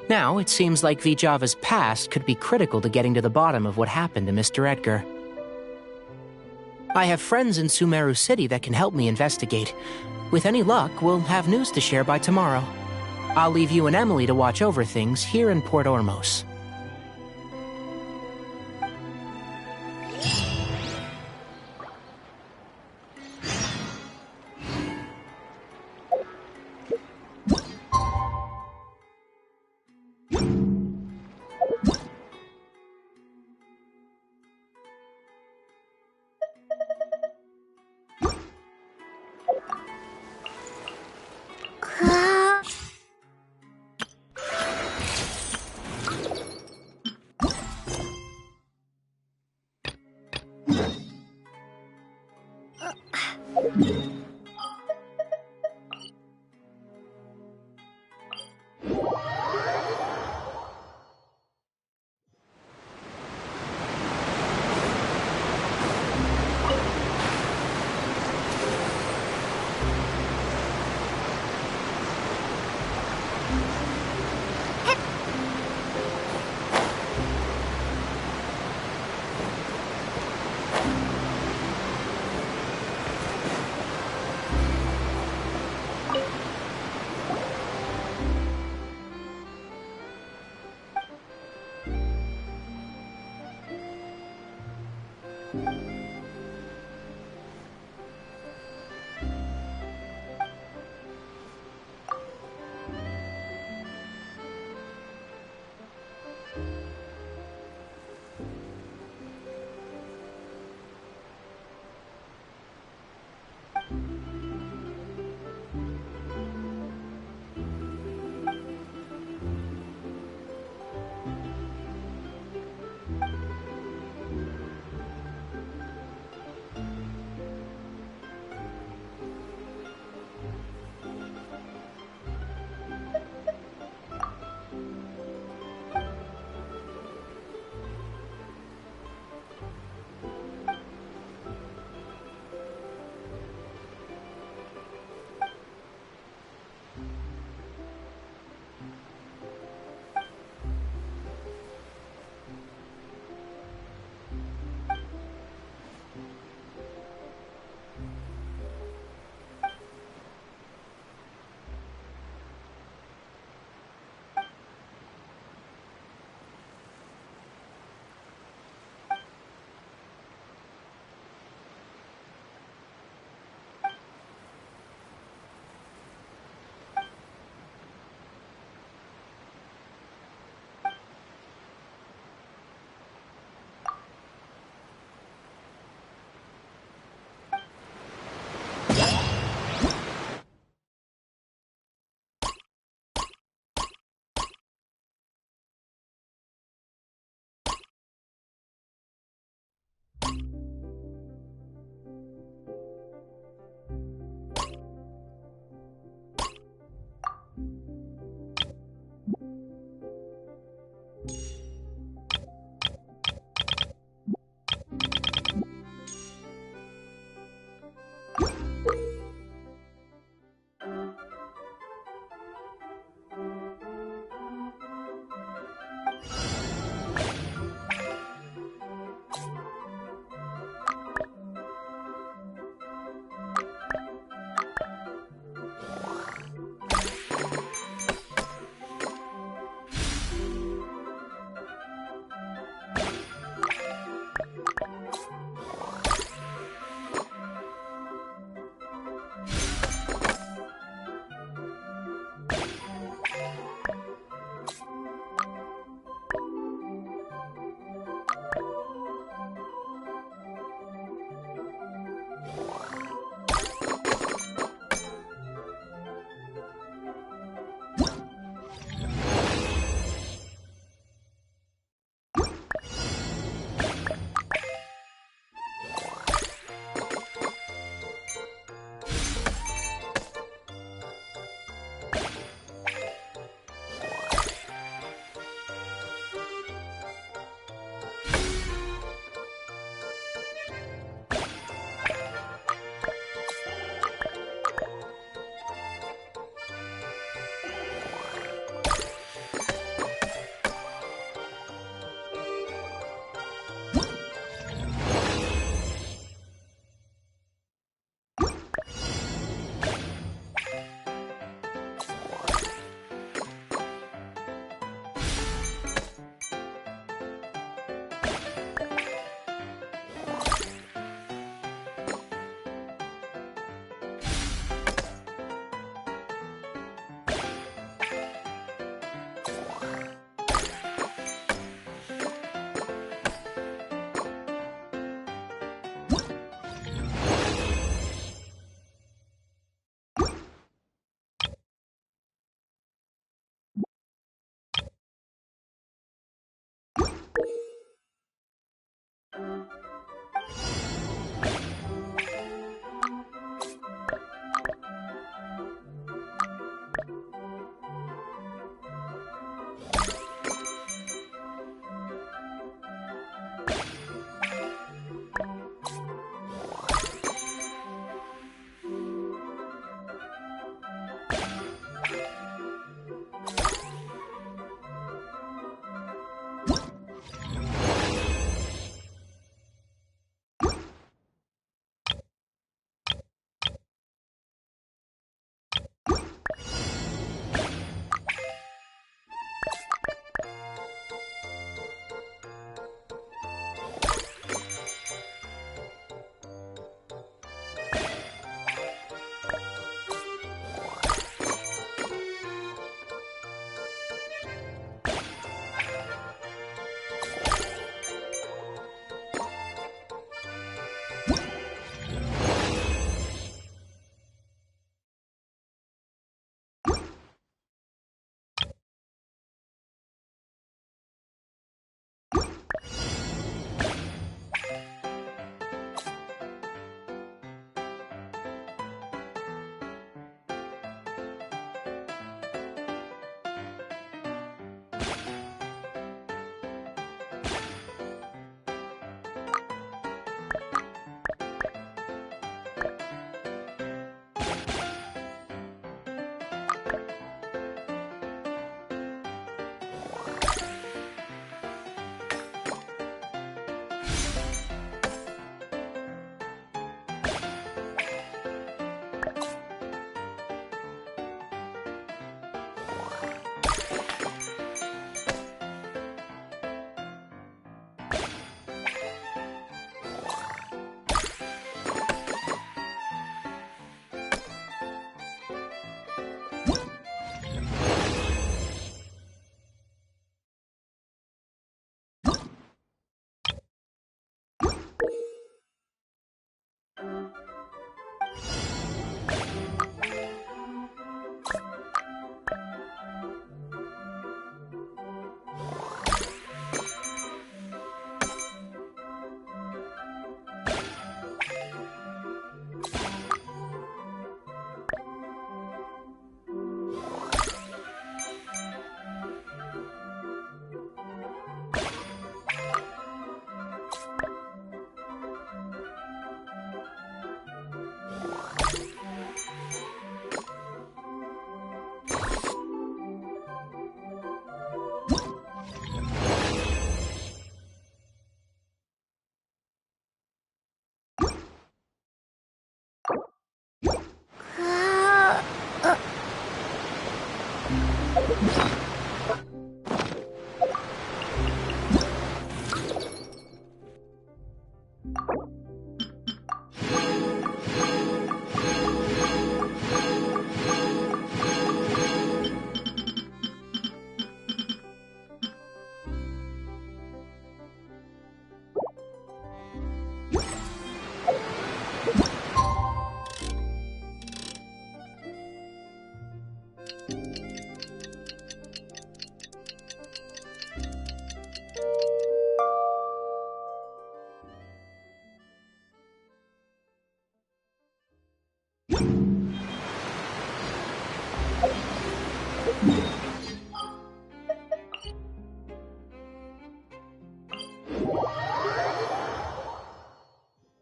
now it seems like Vijava's past could be critical to getting to the bottom of what happened to Mr. Edgar. I have friends in Sumeru City that can help me investigate. With any luck, we'll have news to share by tomorrow. I'll leave you and Emilie to watch over things here in Port Ormos.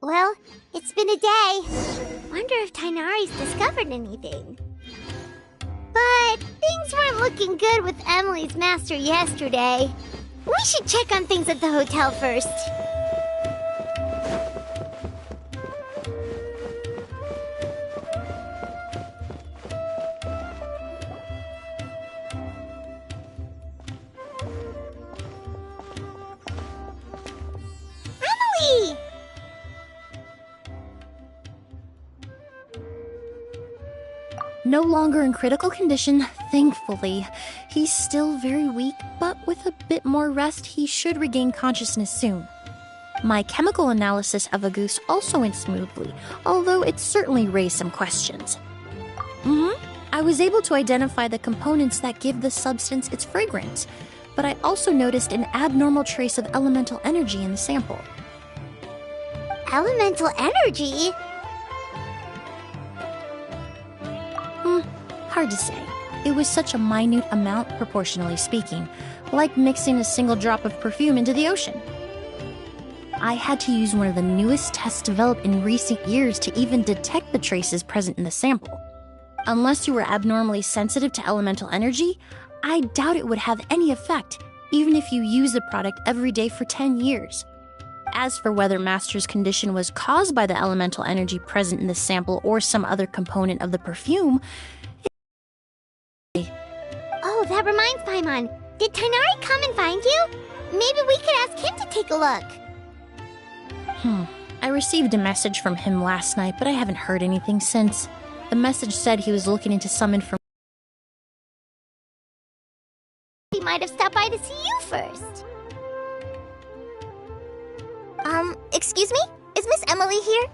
Well, it's been a day. Wonder if Tainari's discovered anything. But things weren't looking good with Emilie's master yesterday. We should check on things at the hotel first. Emilie! No longer in critical condition, thankfully. He's still very weak, but with a bit more rest, he should regain consciousness soon. My chemical analysis of a goose also went smoothly, although it certainly raised some questions. I was able to identify the components that give the substance its fragrance, but I also noticed an abnormal trace of elemental energy in the sample. Elemental energy? Hard to say. It was such a minute amount, proportionally speaking, like mixing a single drop of perfume into the ocean. I had to use one of the newest tests developed in recent years to even detect the traces present in the sample. Unless you were abnormally sensitive to elemental energy, I doubt it would have any effect, even if you use the product every day for 10 years. As for whether Master's condition was caused by the elemental energy present in the sample or some other component of the perfume, Oh, that reminds Paimon. Did Tainari come and find you? Maybe we could ask him to take a look. I received a message from him last night, but I haven't heard anything since. The message said he was looking into some information. He might have stopped by to see you first. Excuse me? Is Miss Emilie here?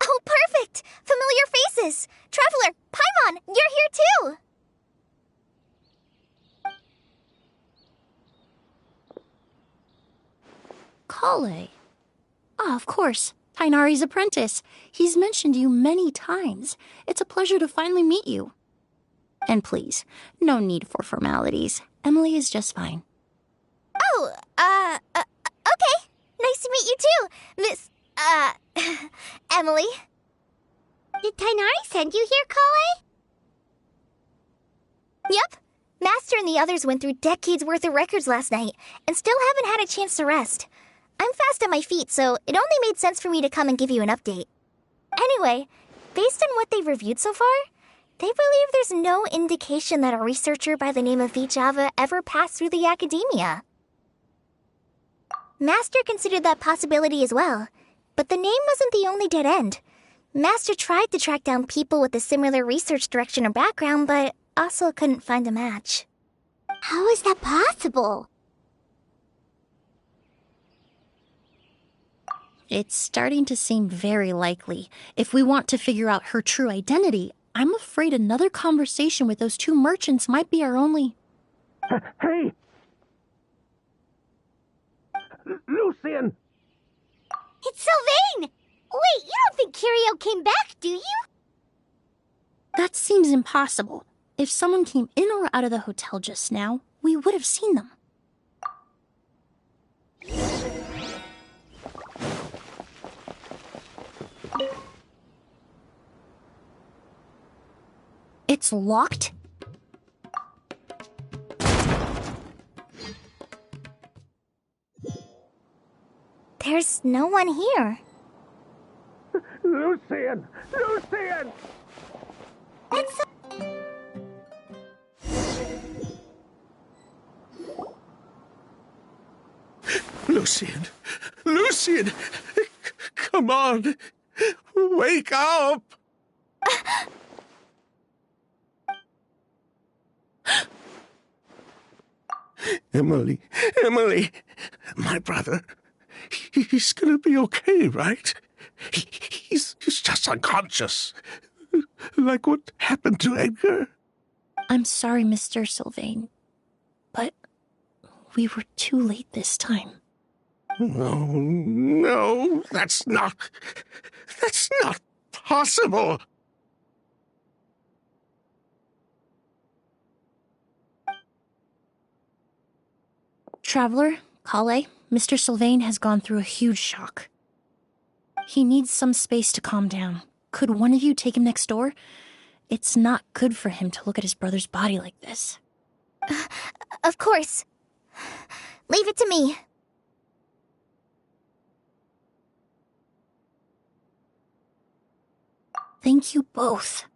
Oh, perfect! Familiar faces! Traveler, Paimon, you're here too! Kale. Ah, of course. Tainari's apprentice. He's mentioned you many times. It's a pleasure to finally meet you. And please, no need for formalities. Emilie is just fine. Oh, okay. Nice to meet you too, Miss, Emilie. Did Tainari send you here, Kale? Yep. Master and the others went through decades worth of records last night, and still haven't had a chance to rest. I'm fast on my feet, so it only made sense for me to come and give you an update. Anyway, based on what they've reviewed so far, they believe there's no indication that a researcher by the name of Vijava ever passed through the academia. Master considered that possibility as well, but the name wasn't the only dead end. Master tried to track down people with a similar research direction or background, but also couldn't find a match. How is that possible? It's starting to seem very likely. If we want to figure out her true identity, I'm afraid another conversation with those two merchants might be our only... Hey! Lucian! It's Sylvain! Wait, you don't think Kirio came back, do you? That seems impossible. If someone came in or out of the hotel just now, we would have seen them. It's locked? There's no one here. Lucian! Lucian! That's so... Lucian! Lucian! Come on! Wake up! Emilie! Emilie! My brother, he's gonna be okay, right? He's just unconscious. Like what happened to Edgar? I'm sorry, Mr. Sylvain, but we were too late this time. No, that's not possible. Traveler, Kale, Mr. Sylvain has gone through a huge shock. He needs some space to calm down. Could one of you take him next door? It's not good for him to look at his brother's body like this. Of course. Leave it to me. Thank you both.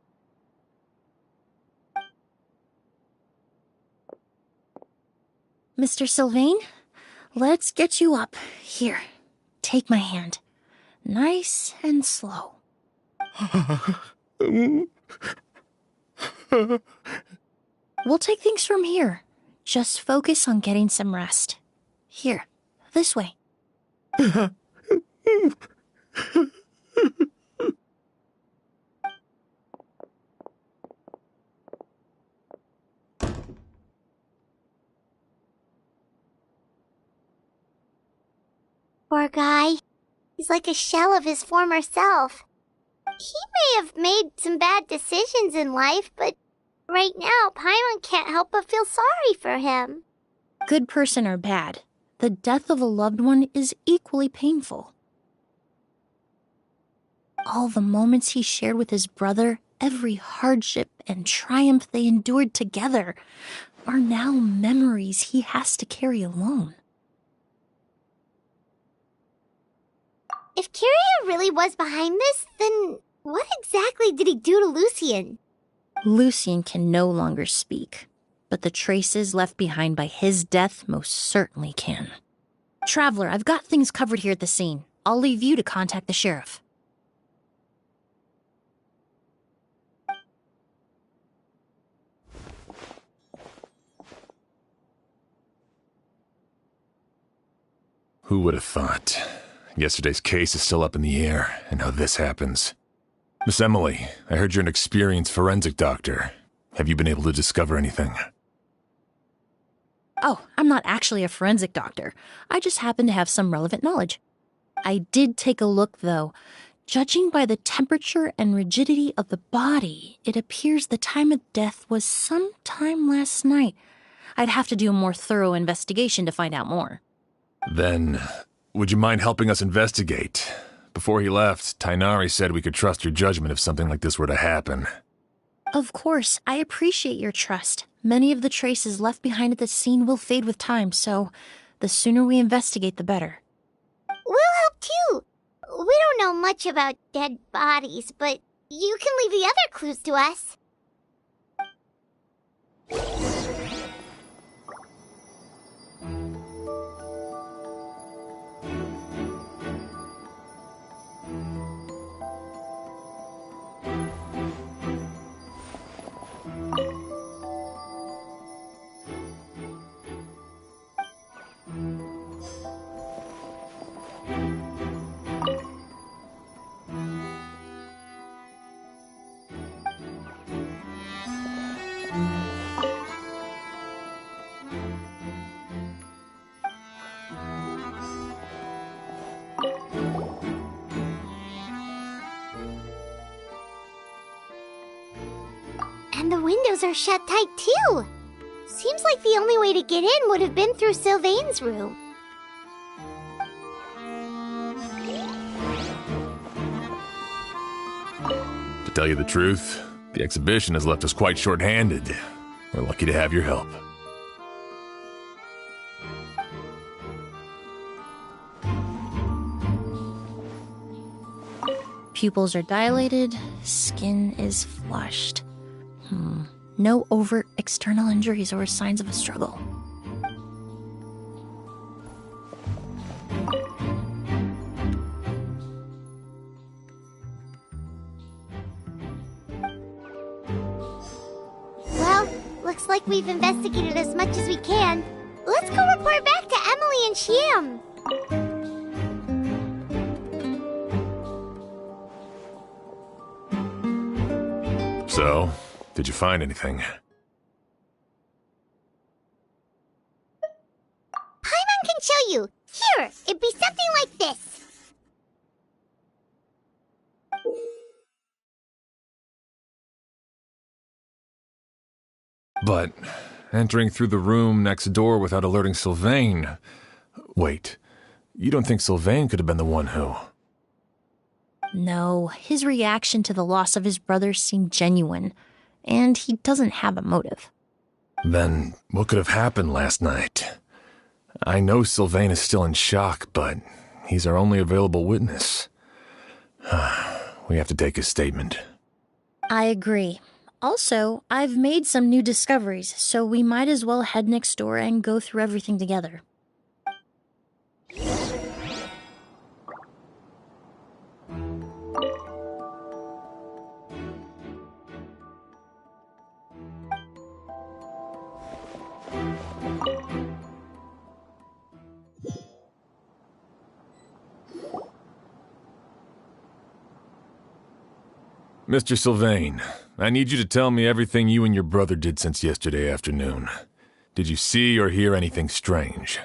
Mr. Sylvain, let's get you up. Here, take my hand. Nice and slow. We'll take things from here. Just focus on getting some rest. Here, this way. Poor guy. He's like a shell of his former self. He may have made some bad decisions in life, but right now, Paimon can't help but feel sorry for him. Good person or bad, the death of a loved one is equally painful. All the moments he shared with his brother, every hardship and triumph they endured together, are now memories he has to carry alone. If Kiria really was behind this, then what exactly did he do to Lucian? Lucian can no longer speak, but the traces left behind by his death most certainly can. Traveler, I've got things covered here at the scene. I'll leave you to contact the sheriff. Who would have thought? Yesterday's case is still up in the air, and now this happens. Miss Emilie, I heard you're an experienced forensic doctor. Have you been able to discover anything? Oh, I'm not actually a forensic doctor. I just happen to have some relevant knowledge. I did take a look, though. Judging by the temperature and rigidity of the body, it appears the time of death was sometime last night. I'd have to do a more thorough investigation to find out more. Then, would you mind helping us investigate? Before he left, Tainari said we could trust your judgment if something like this were to happen. Of course, I appreciate your trust. Many of the traces left behind at the scene will fade with time, so the sooner we investigate, the better. We'll help too. We don't know much about dead bodies, but you can leave the other clues to us. And the windows are shut tight too. Seems like the only way to get in would have been through Sylvain's room. To tell you the truth, the exhibition has left us quite short-handed. We're lucky to have your help. Pupils are dilated, skin is flushed. No overt external injuries or signs of a struggle. Well, looks like we've investigated as much as we can. Let's go report back to Emilie and Shiam. So, did you find anything? Paimon can show you. Here, it'd be something like this. But entering through the room next door without alerting Sylvain... Wait, you don't think Sylvain could have been the one who... No, his reaction to the loss of his brother seemed genuine, and he doesn't have a motive. Then what could have happened last night? I know Sylvain is still in shock, but he's our only available witness. We have to take his statement. I agree. Also, I've made some new discoveries, so we might as well head next door and go through everything together. Mr. Sylvain, I need you to tell me everything you and your brother did since yesterday afternoon. Did you see or hear anything strange?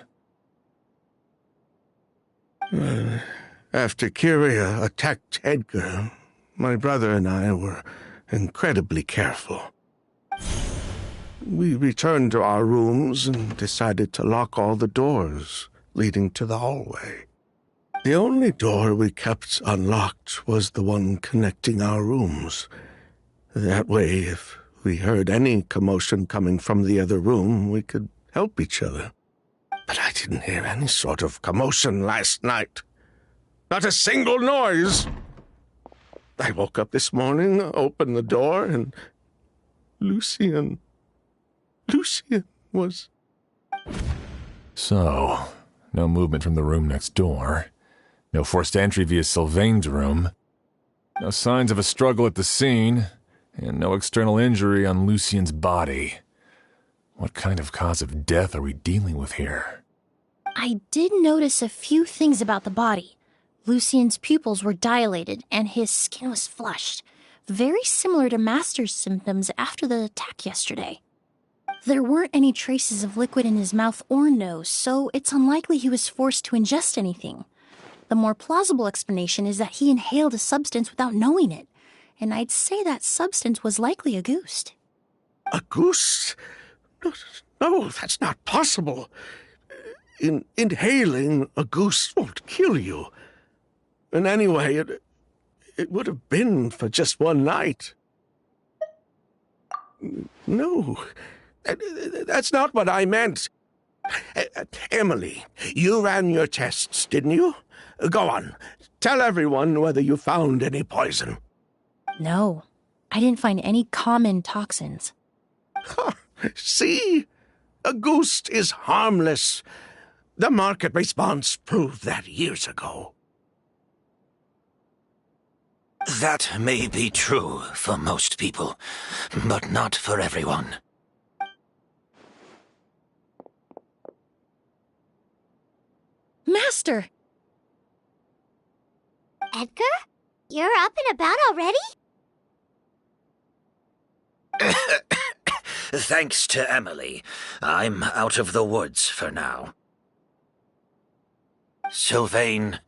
After Kyria attacked Edgar, my brother and I were incredibly careful. We returned to our rooms and decided to lock all the doors leading to the hallway. The only door we kept unlocked was the one connecting our rooms. That way, if we heard any commotion coming from the other room, we could help each other. But I didn't hear any sort of commotion last night. Not a single noise. I woke up this morning, opened the door, and Lucian was... So, no movement from the room next door. No forced entry via Sylvain's room. No signs of a struggle at the scene. And no external injury on Lucian's body. What kind of cause of death are we dealing with here? I did notice a few things about the body. Lucian's pupils were dilated, and his skin was flushed. Very similar to Master's symptoms after the attack yesterday. There weren't any traces of liquid in his mouth or nose, so it's unlikely he was forced to ingest anything. The more plausible explanation is that he inhaled a substance without knowing it, and I'd say that substance was likely a goose. A goose? No, that's not possible. Inhaling a goose won't kill you. And anyway, it would have been for just one night. No, that's not what I meant. Emilie, you ran your tests, didn't you? Go on, tell everyone whether you found any poison. No, I didn't find any common toxins. See? A goose is harmless. The market response proved that years ago. That may be true for most people, but not for everyone. Master! Edgar? You're up and about already? Thanks to Emilie, I'm out of the woods for now. Sylvain,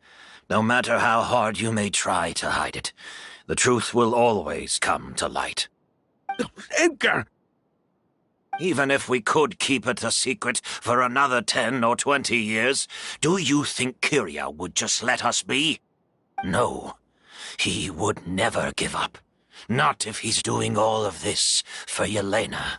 no matter how hard you may try to hide it, the truth will always come to light. Edgar! Even if we could keep it a secret for another 10 or 20 years, do you think Kyria would just let us be? No, he would never give up. Not if he's doing all of this for Yelena.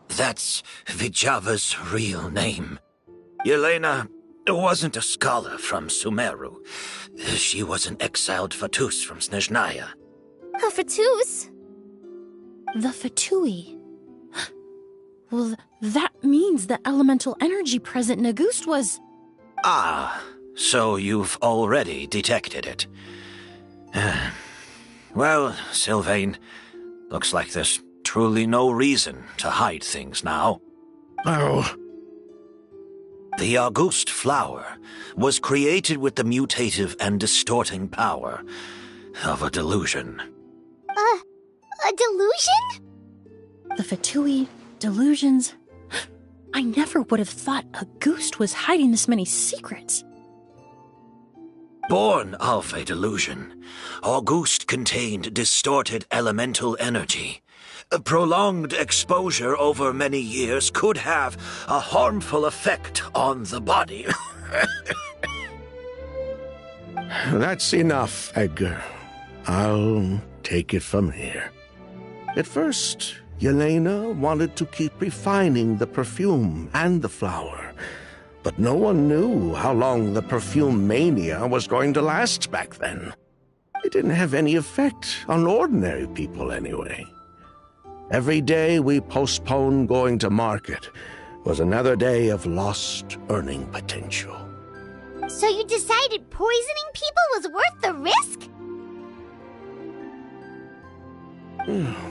That's Vijava's real name. Yelena wasn't a scholar from Sumeru. She was an exiled Fatus from Snezhnaya. A Fatus? The Fatui. Well, that means the elemental energy present in Auguste was... Ah, so you've already detected it. Well, Sylvain, looks like there's truly no reason to hide things now. Oh. The Auguste flower was created with the mutative and distorting power of a delusion. A delusion? The Fatui, delusions... I never would have thought Auguste was hiding this many secrets. Born of a delusion, Auguste contained distorted elemental energy. A prolonged exposure over many years could have a harmful effect on the body. That's enough, Edgar. I'll take it from here. At first, Yelena wanted to keep refining the perfume and the flower, but no one knew how long the perfume mania was going to last back then. It didn't have any effect on ordinary people anyway. Every day we postponed going to market was another day of lost earning potential. So you decided poisoning people was worth the risk?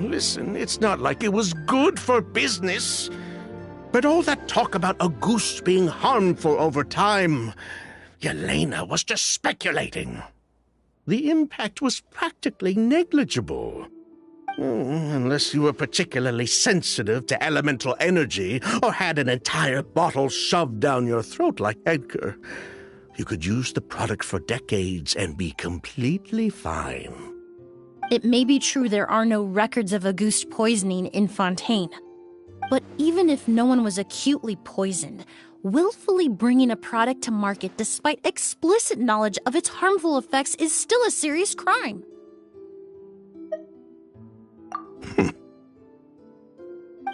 Listen, it's not like it was good for business. But all that talk about Auguste being harmful over time, Yelena was just speculating. The impact was practically negligible. Unless you were particularly sensitive to elemental energy or had an entire bottle shoved down your throat like Edgar. You could use the product for decades and be completely fine. It may be true there are no records of Auguste poisoning in Fontaine. But even if no one was acutely poisoned, willfully bringing a product to market despite explicit knowledge of its harmful effects is still a serious crime.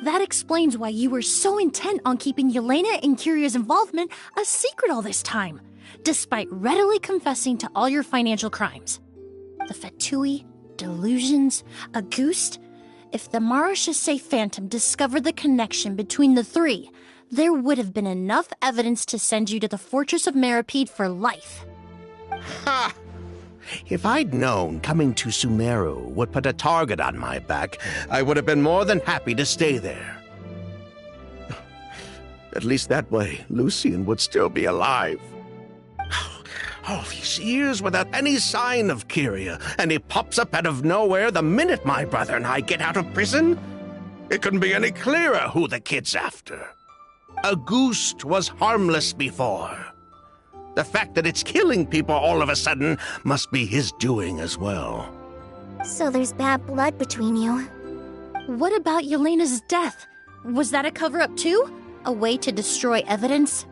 That explains why you were so intent on keeping Yelena and Kyria's involvement a secret all this time, despite readily confessing to all your financial crimes. The Fatui, delusions, Auguste. If the Marechaussee Phantom discovered the connection between the three, there would have been enough evidence to send you to the Fortress of Meripede for life. Ha! If I'd known coming to Sumeru would put a target on my back, I would have been more than happy to stay there. At least that way, Lucien would still be alive. All these years without any sign of Kyria, and he pops up out of nowhere the minute my brother and I get out of prison? It couldn't be any clearer who the kid's after. Auguste was harmless before. The fact that it's killing people all of a sudden must be his doing as well. So there's bad blood between you. What about Yelena's death? Was that a cover-up too? A way to destroy evidence?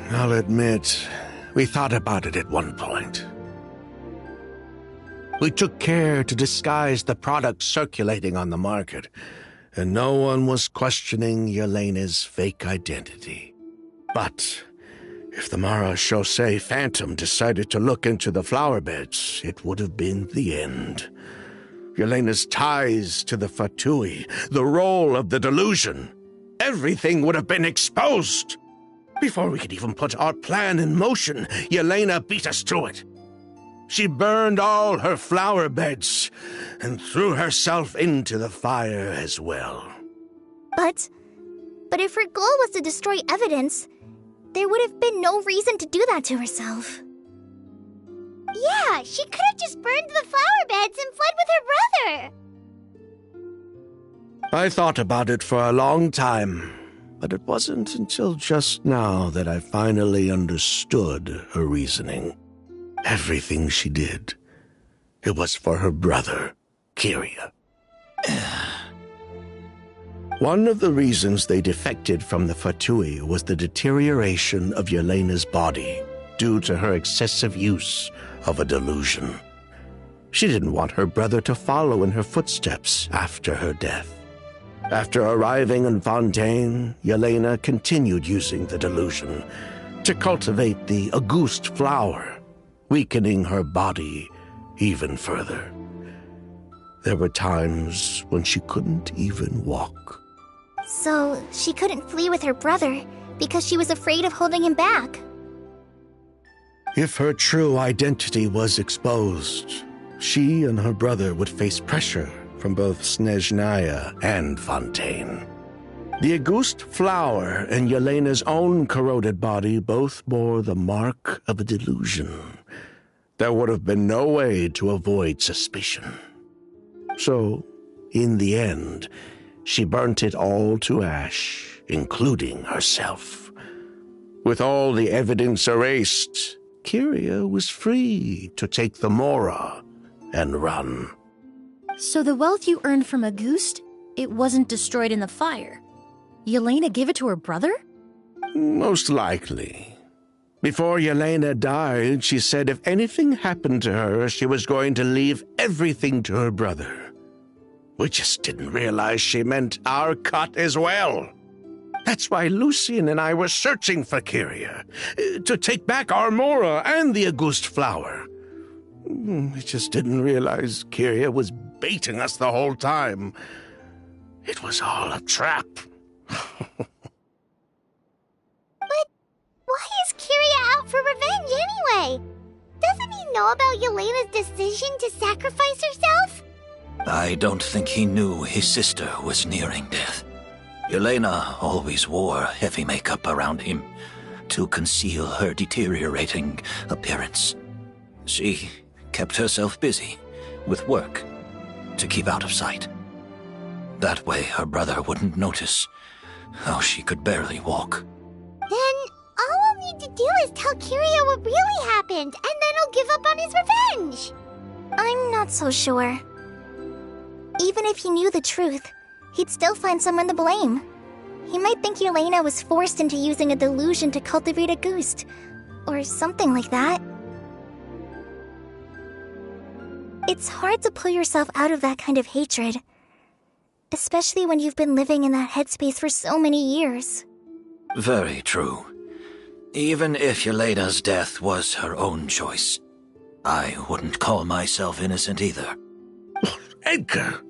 I'll admit, we thought about it at one point. We took care to disguise the product circulating on the market, and no one was questioning Yelena's fake identity. But if the Marechaussee Phantom decided to look into the flower beds, it would have been the end. Yelena's ties to the Fatui, the role of the delusion, everything would have been exposed. Before we could even put our plan in motion, Yelena beat us to it. She burned all her flower beds and threw herself into the fire as well. But if her goal was to destroy evidence, there would have been no reason to do that to herself. Yeah, she could have just burned the flower beds and fled with her brother. I thought about it for a long time, but it wasn't until just now that I finally understood her reasoning. Everything she did, it was for her brother, Kyria. One of the reasons they defected from the Fatui was the deterioration of Yelena's body due to her excessive use of a delusion. She didn't want her brother to follow in her footsteps after her death. After arriving in Fontaine, Yelena continued using the delusion to cultivate the Auguste flower, weakening her body even further. There were times when she couldn't even walk. So, she couldn't flee with her brother because she was afraid of holding him back. If her true identity was exposed, she and her brother would face pressure from both Snezhnaya and Fontaine. The Auguste flower and Yelena's own corroded body both bore the mark of a delusion. There would have been no way to avoid suspicion. So, in the end, she burnt it all to ash, including herself. With all the evidence erased, Kyria was free to take the Mora and run. So the wealth you earned from Auguste, it wasn't destroyed in the fire. Yelena gave it to her brother? Most likely. Before Yelena died, she said if anything happened to her, she was going to leave everything to her brother. We just didn't realize she meant our cut as well. That's why Lucien and I were searching for Kyria, to take back our Mora and the Auguste flower. We just didn't realize Kyria was baiting us the whole time. It was all a trap. But why is Kyria out for revenge anyway? Doesn't he know about Yelena's decision to sacrifice herself? I don't think he knew his sister was nearing death. Yelena always wore heavy makeup around him to conceal her deteriorating appearance. She kept herself busy with work to keep out of sight. That way her brother wouldn't notice how she could barely walk. Then all we'll need to do is tell Kyria what really happened, and then he'll give up on his revenge. I'm not so sure. Even if he knew the truth, he'd still find someone to blame. He might think Yelena was forced into using a delusion to cultivate a Auguste, or something like that. It's hard to pull yourself out of that kind of hatred, especially when you've been living in that headspace for so many years. Very true. Even if Yelena's death was her own choice, I wouldn't call myself innocent either. Edgar,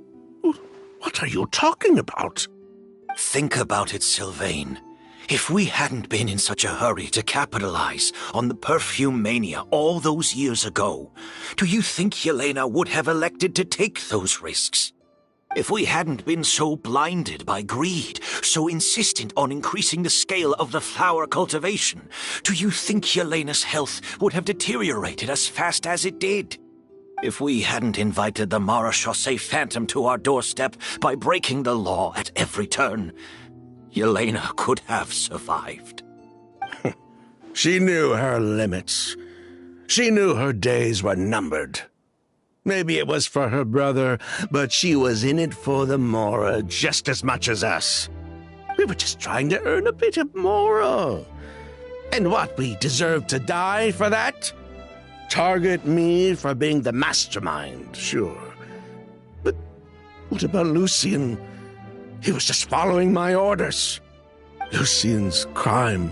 what are you talking about? Think about it, Sylvain. If we hadn't been in such a hurry to capitalize on the perfume mania all those years ago, do you think Yelena would have elected to take those risks? If we hadn't been so blinded by greed, so insistent on increasing the scale of the flower cultivation, do you think Yelena's health would have deteriorated as fast as it did? If we hadn't invited the Marechaussee Phantom to our doorstep by breaking the law at every turn, Yelena could have survived. She knew her limits. She knew her days were numbered. Maybe it was for her brother, but she was in it for the Mora just as much as us. We were just trying to earn a bit of Mora. And what, we deserve to die for that? Target me for being the mastermind, sure. But what about Lucien? He was just following my orders. Lucien's crime,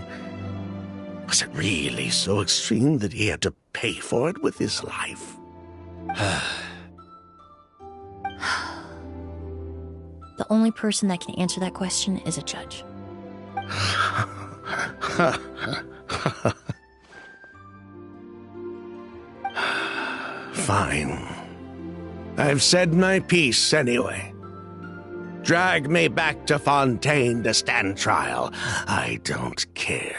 was it really so extreme that he had to pay for it with his life? The only person that can answer that question is a judge. Fine. I've said my piece anyway. Drag me back to Fontaine to stand trial. I don't care.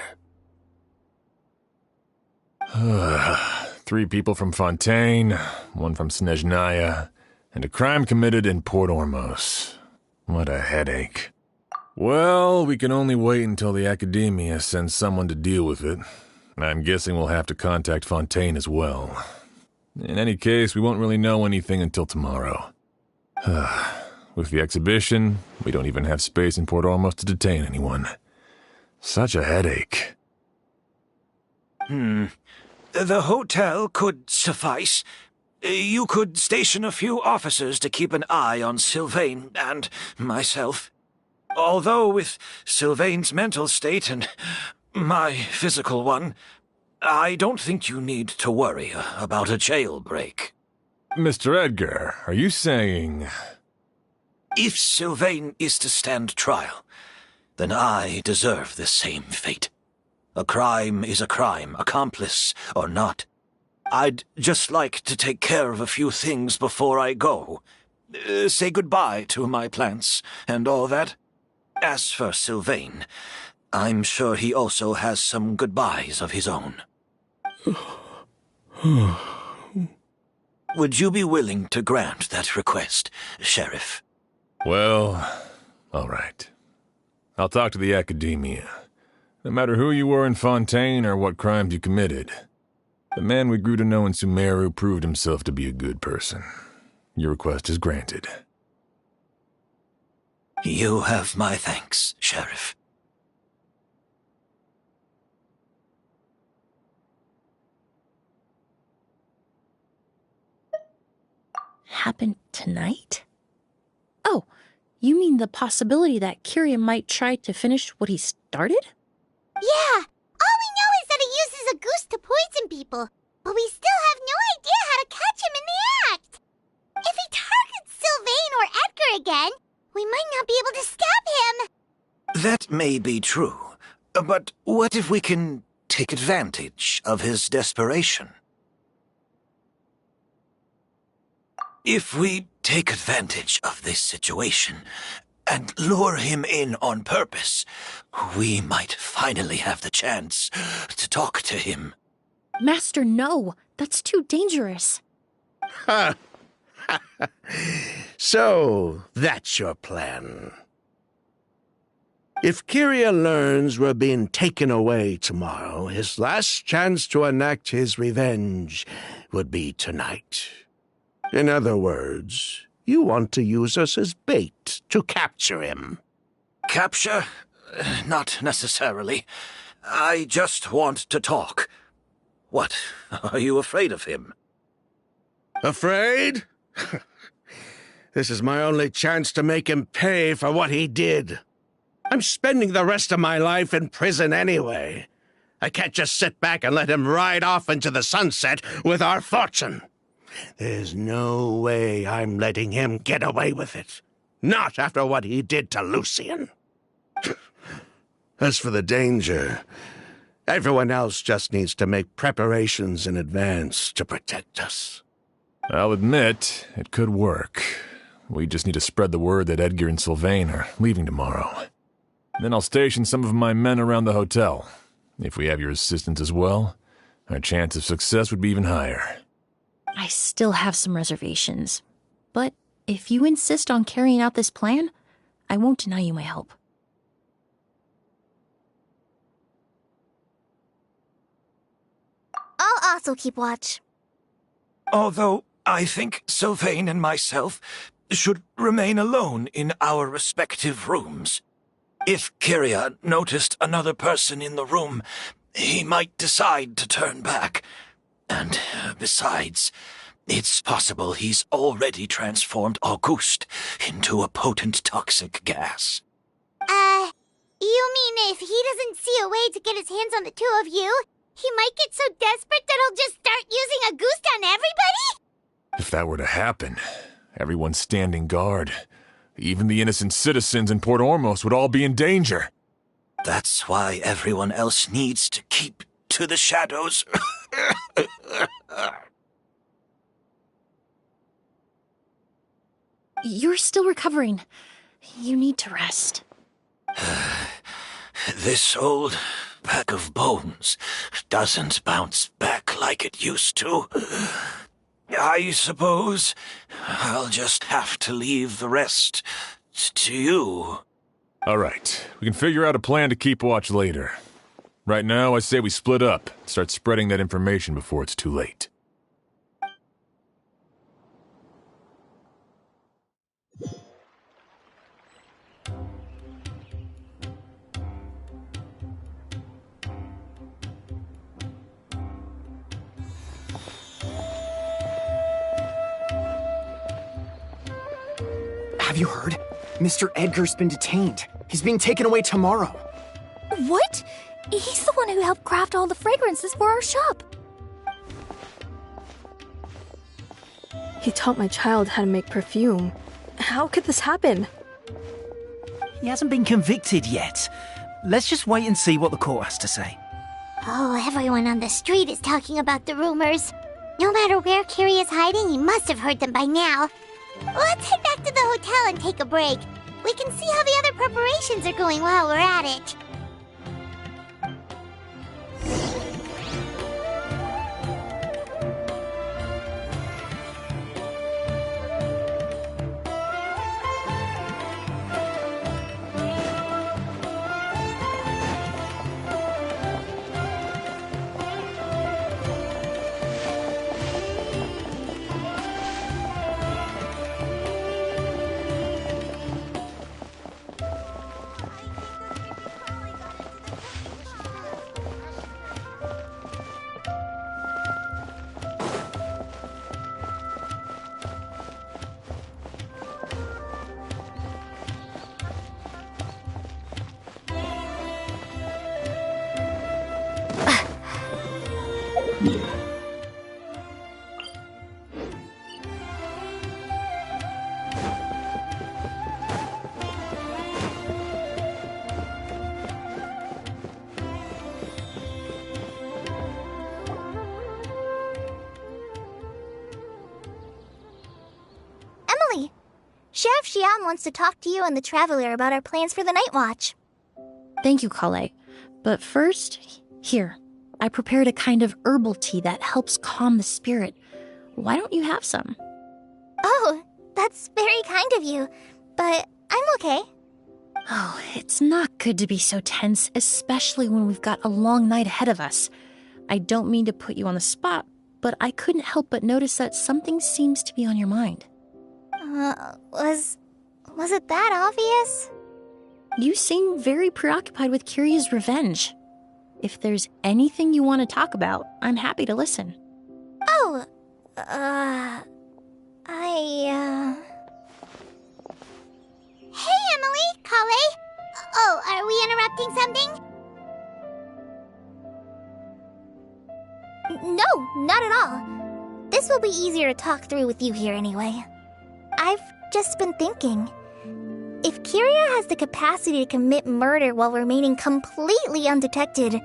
3 people from Fontaine, 1 from Snezhnaya, and a crime committed in Port Ormos. What a headache. Well, we can only wait until the Academia sends someone to deal with it. I'm guessing we'll have to contact Fontaine as well. In any case, we won't really know anything until tomorrow. With the exhibition, we don't even have space in Port Ormos to detain anyone. Such a headache. The hotel could suffice. You could station a few officers to keep an eye on Sylvain and myself. Although with Sylvain's mental state and my physical one, I don't think you need to worry about a jailbreak. Mr. Edgar, are you saying... If Sylvain is to stand trial, then I deserve the same fate. A crime is a crime, accomplice or not. I'd just like to take care of a few things before I go. Say goodbye to my plants and all that. As for Sylvain, I'm sure he also has some goodbyes of his own. Would you be willing to grant that request, Sheriff? Well, all right. I'll talk to the Academia. No matter who you were in Fontaine or what crimes you committed, the man we grew to know in Sumeru proved himself to be a good person. Your request is granted. You have my thanks, Sheriff. Happened tonight? Oh, you mean the possibility that Kiria might try to finish what he started? Yeah, all we know is that he uses a goose to poison people, but we still have no idea how to catch him in the act. If he targets Sylvain or Edgar again, we might not be able to stop him. That may be true, but what if we can take advantage of his desperation? If we take advantage of this situation and lure him in on purpose, we might finally have the chance to talk to him. Master, no. That's too dangerous. Ha! So, that's your plan. If Kiria learns we're being taken away tomorrow, his last chance to enact his revenge would be tonight. In other words, you want to use us as bait to capture him. Capture? Not necessarily. I just want to talk. What? Are you afraid of him? Afraid? This is my only chance to make him pay for what he did. I'm spending the rest of my life in prison anyway. I can't just sit back and let him ride off into the sunset with our fortune. There's no way I'm letting him get away with it. Not after what he did to Lucian. As for the danger, everyone else just needs to make preparations in advance to protect us. I'll admit, it could work. We just need to spread the word that Edgar and Sylvain are leaving tomorrow. Then I'll station some of my men around the hotel. If we have your assistance as well, our chance of success would be even higher. I still have some reservations. But if you insist on carrying out this plan, I won't deny you my help. I'll also keep watch. Although I think Sylvain and myself should remain alone in our respective rooms. If Kiria noticed another person in the room, he might decide to turn back. And besides, it's possible he's already transformed Auguste into a potent toxic gas. You mean if he doesn't see a way to get his hands on the two of you, he might get so desperate that he'll just start using Auguste on everybody? If that were to happen, everyone's standing guard. Even the innocent citizens in Port Ormos would all be in danger. That's why everyone else needs to keep to the shadows. You're still recovering. You need to rest. This old pack of bones doesn't bounce back like it used to. I suppose I'll just have to leave the rest to you. All right, we can figure out a plan to keep watch later. Right now, I say we split up, start spreading that information before it's too late. Have you heard? Mr. Edgar's been detained. He's being taken away tomorrow. What? He's the one who helped craft all the fragrances for our shop. He taught my child how to make perfume. How could this happen? He hasn't been convicted yet. Let's just wait and see what the court has to say. Oh, everyone on the street is talking about the rumors. No matter where Kiri is hiding, he must have heard them by now. Let's head back to the hotel and take a break. We can see how the other preparations are going while we're at it. Emilie, Sheriff Xian wants to talk to you and the Traveler about our plans for the Night Watch. Thank you, Kale. But first, here, I prepared a kind of herbal tea that helps calm the spirit. Why don't you have some? Oh, that's very kind of you, but I'm okay. Oh, it's not good to be so tense, especially when we've got a long night ahead of us. I don't mean to put you on the spot, but I couldn't help but notice that something seems to be on your mind. Was it that obvious? You seem very preoccupied with Kiria's revenge. If there's anything you want to talk about, I'm happy to listen. Oh, Hey, Emilie, Kale. Oh, are we interrupting something? No, not at all. This will be easier to talk through with you here anyway. I've just been thinking. If Kiria has the capacity to commit murder while remaining completely undetected,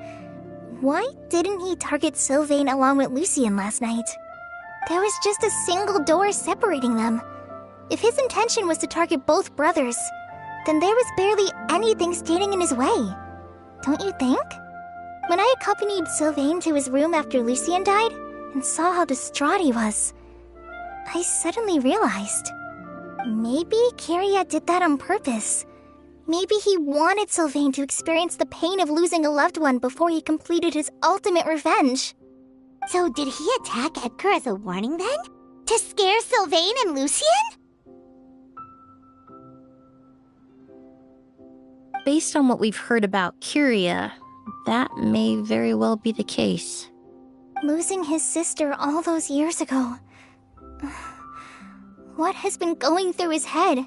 why didn't he target Sylvain along with Lucien last night? There was just a single door separating them. If his intention was to target both brothers, then there was barely anything standing in his way. Don't you think? When I accompanied Sylvain to his room after Lucien died and saw how distraught he was, I suddenly realized. Maybe Kiria did that on purpose. Maybe he wanted Sylvain to experience the pain of losing a loved one before he completed his ultimate revenge. So did he attack Edgar as a warning then? To scare Sylvain and Lucien? Based on what we've heard about Kiria, that may very well be the case. Losing his sister all those years ago. What has been going through his head?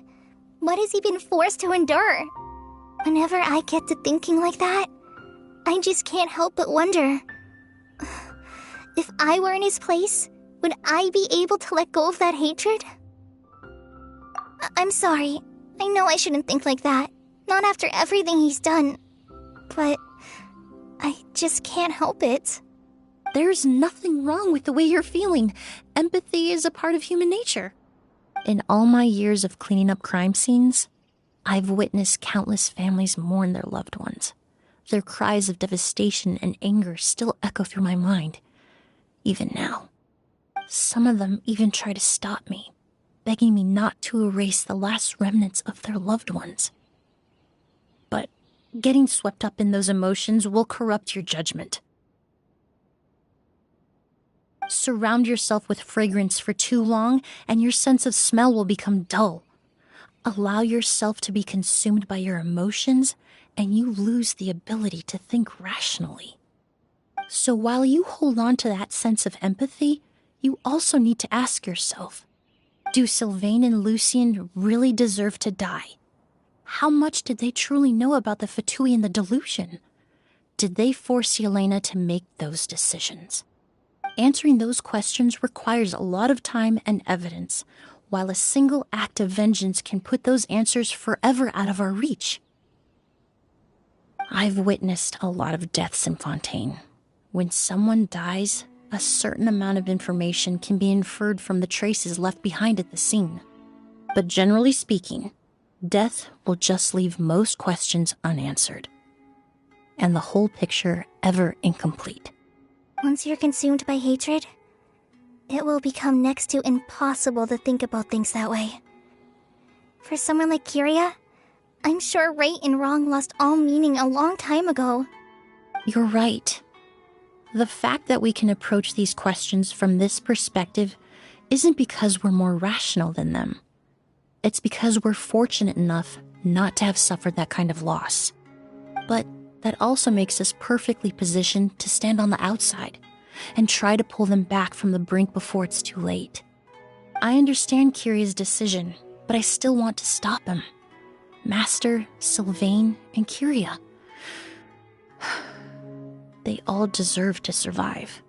What has he been forced to endure? Whenever I get to thinking like that, I just can't help but wonder. If I were in his place, would I be able to let go of that hatred? I'm sorry. I know I shouldn't think like that. Not after everything he's done. But I just can't help it. There's nothing wrong with the way you're feeling. Empathy is a part of human nature. In all my years of cleaning up crime scenes, I've witnessed countless families mourn their loved ones. Their cries of devastation and anger still echo through my mind, even now. Some of them even try to stop me, begging me not to erase the last remnants of their loved ones. But getting swept up in those emotions will corrupt your judgment. Surround yourself with fragrance for too long, and your sense of smell will become dull. Allow yourself to be consumed by your emotions, and you lose the ability to think rationally. So while you hold on to that sense of empathy, you also need to ask yourself, do Sylvain and Lucien really deserve to die? How much did they truly know about the Fatui and the delusion? Did they force Yelena to make those decisions? Answering those questions requires a lot of time and evidence, while a single act of vengeance can put those answers forever out of our reach. I've witnessed a lot of deaths in Fontaine. When someone dies, a certain amount of information can be inferred from the traces left behind at the scene. But generally speaking, death will just leave most questions unanswered, and the whole picture ever incomplete. Once you're consumed by hatred, it will become next to impossible to think about things that way. For someone like Kiria, I'm sure right and wrong lost all meaning a long time ago. You're right. The fact that we can approach these questions from this perspective isn't because we're more rational than them. It's because we're fortunate enough not to have suffered that kind of loss. But that also makes us perfectly positioned to stand on the outside and try to pull them back from the brink before it's too late. I understand Kiria's decision, but I still want to stop him. Master, Sylvain, and Kiria. They all deserve to survive.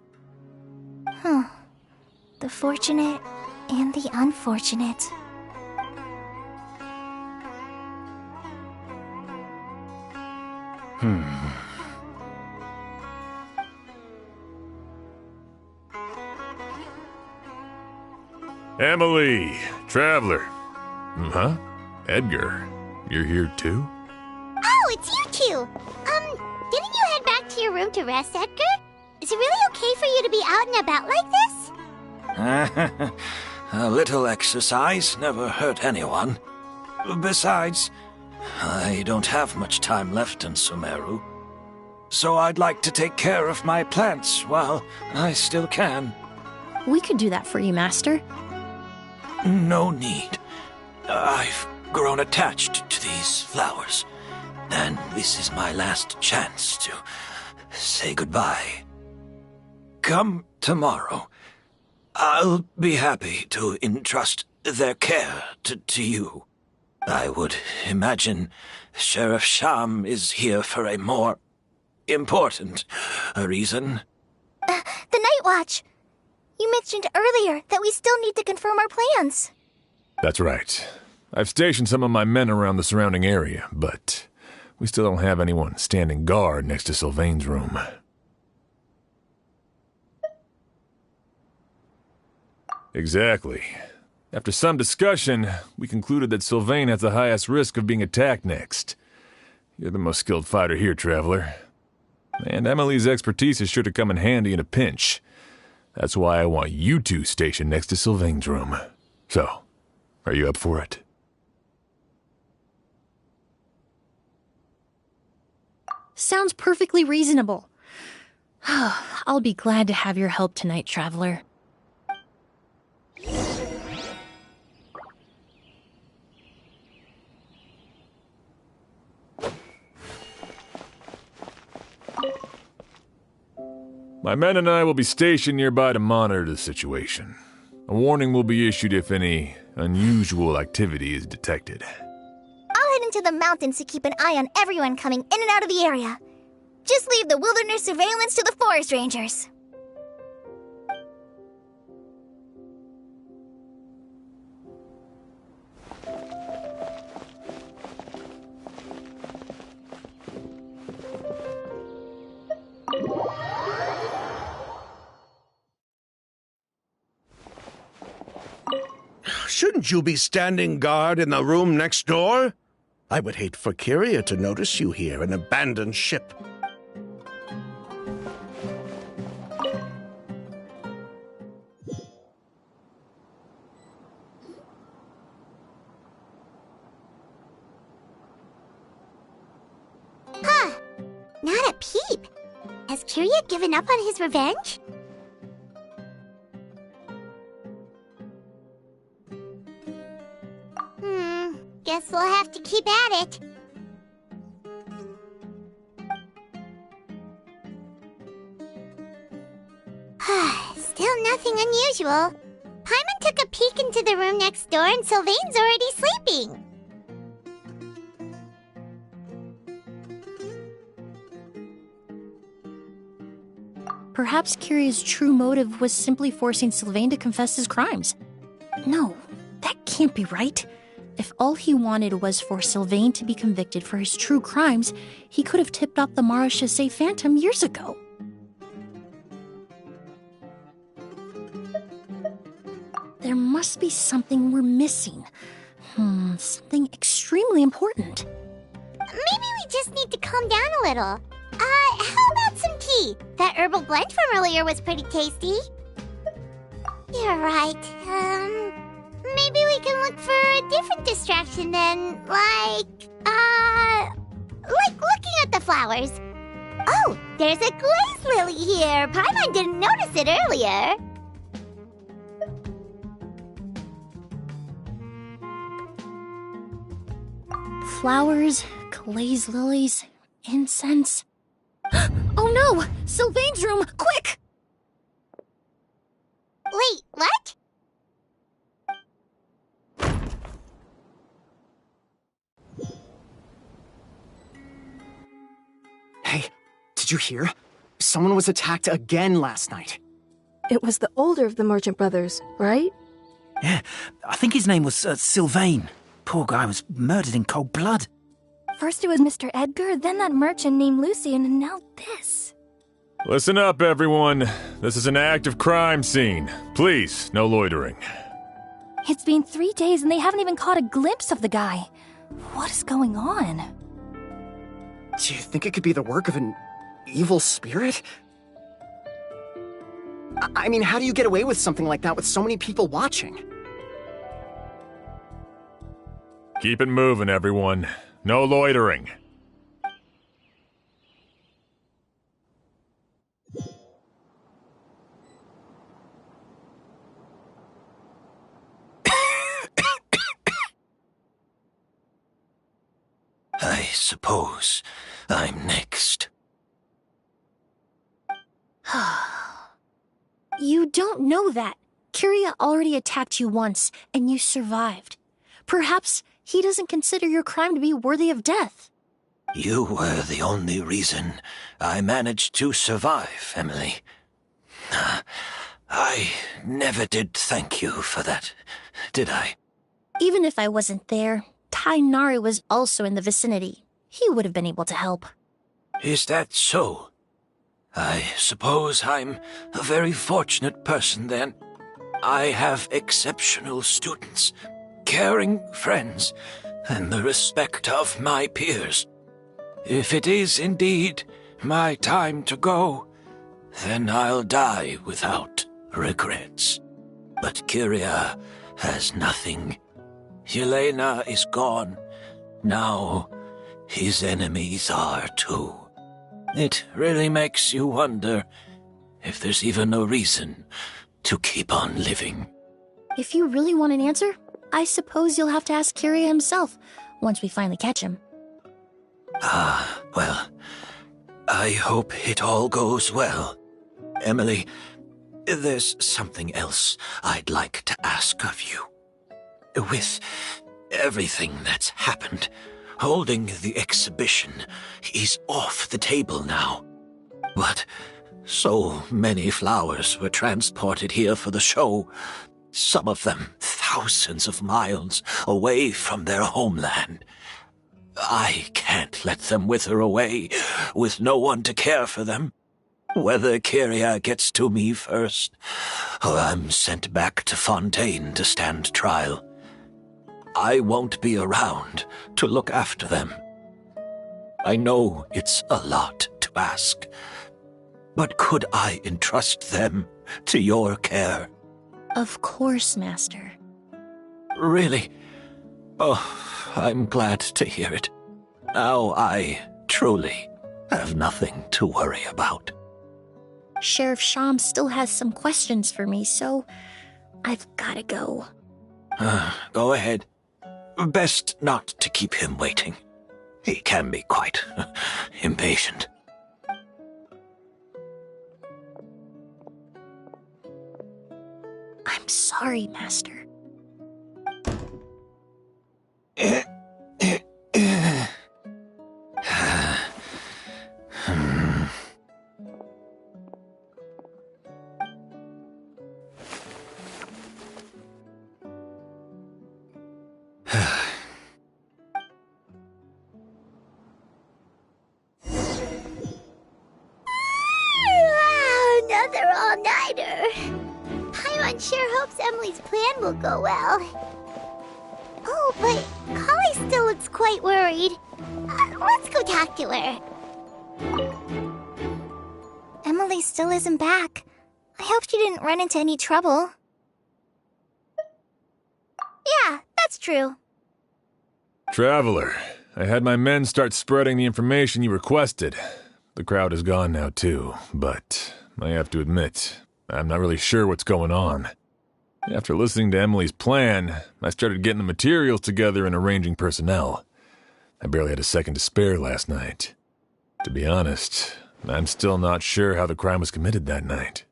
The fortunate and the unfortunate. Emilie, Traveler. Huh? Edgar, you're here too? Oh, it's you two! Didn't you head back to your room to rest, Edgar? Is it really okay for you to be out and about like this? A little exercise never hurt anyone. Besides, I don't have much time left in Sumeru. So I'd like to take care of my plants while I still can. We could do that for you, Master. No need. I've grown attached to these flowers, and this is my last chance to say goodbye. Come tomorrow. I'll be happy to entrust their care to you. I would imagine Sheriff Sham is here for a more important reason. The Night Watch! You mentioned earlier that we still need to confirm our plans. That's right. I've stationed some of my men around the surrounding area, but we still don't have anyone standing guard next to Sylvain's room. Exactly. After some discussion, we concluded that Sylvain has the highest risk of being attacked next. You're the most skilled fighter here, Traveler. And Emilie's expertise is sure to come in handy in a pinch. That's why I want you two stationed next to Sylvain's room. So, are you up for it? Sounds perfectly reasonable. I'll be glad to have your help tonight, Traveler. My men and I will be stationed nearby to monitor the situation. A warning will be issued if any unusual activity is detected. I'll head into the mountains to keep an eye on everyone coming in and out of the area. Just leave the wilderness surveillance to the forest rangers. Shouldn't you be standing guard in the room next door? I would hate for Kiria to notice you here, an abandoned ship. Huh. Not a peep. Has Kiria given up on his revenge? Guess we'll have to keep at it. Still nothing unusual. Paimon took a peek into the room next door and Sylvain's already sleeping. Perhaps Kiria's true motive was simply forcing Sylvain to confess his crimes. No, that can't be right. If all he wanted was for Sylvain to be convicted for his true crimes, he could have tipped off the Marechaussee Phantom years ago. There must be something we're missing. Something extremely important. Maybe we just need to calm down a little. How about some tea? That herbal blend from earlier was pretty tasty. You're right. Maybe we can look for a different distraction then, like looking at the flowers. Oh, there's a glaze lily here. Paimon didn't notice it earlier. Flowers, glaze lilies, incense. Oh no! Sylvain's room! Quick! Wait, what? Hey, did you hear? Someone was attacked again last night. It was the older of the merchant brothers, right? Yeah, I think his name was Sylvain. Poor guy was murdered in cold blood. First it was Mr. Edgar, then that merchant named Lucian, and now this. Listen up, everyone. This is an active crime scene. Please, no loitering. It's been 3 days and they haven't even caught a glimpse of the guy. What is going on? Do you think it could be the work of an evil spirit? I mean, how do you get away with something like that with so many people watching? Keep it moving, everyone. No loitering. I suppose I'm next. You don't know that. Kiria already attacked you once, and you survived. Perhaps he doesn't consider your crime to be worthy of death. You were the only reason I managed to survive, Emilie. I never did thank you for that, did I? Even if I wasn't there, Tainari was also in the vicinity. He would have been able to help. Is that so? I suppose I'm a very fortunate person then. I have exceptional students, caring friends, and the respect of my peers. If it is indeed my time to go, then I'll die without regrets. But Kiria has nothing. Yelena is gone. Now his enemies are too. It really makes you wonder if there's even a reason to keep on living. If you really want an answer, I suppose you'll have to ask Kiria himself, once we finally catch him. Well, I hope it all goes well. Emilie, there's something else I'd like to ask of you. With everything that's happened, holding the exhibition is off the table now. But so many flowers were transported here for the show, some of them thousands of miles away from their homeland. I can't let them wither away with no one to care for them. Whether Kiria gets to me first, or I'm sent back to Fontaine to stand trial, I won't be around to look after them. I know it's a lot to ask, but could I entrust them to your care? Of course, Master. Really? Oh, I'm glad to hear it. Now I truly have nothing to worry about. Sheriff Sham still has some questions for me, so I've gotta go. Go ahead. Best not to keep him waiting. He can be quite impatient. I'm sorry, Master. another all-nighter. Paimon sure hopes Emilie's plan will go well. Oh, but Kali still looks quite worried. Let's go talk to her. Emilie still isn't back. I hope she didn't run into any trouble. Yeah, that's true. Traveler, I had my men start spreading the information you requested. The crowd is gone now, too, but I have to admit, I'm not really sure what's going on. After listening to Emilie's plan, I started getting the materials together and arranging personnel. I barely had a second to spare last night. To be honest, I'm still not sure how the crime was committed that night.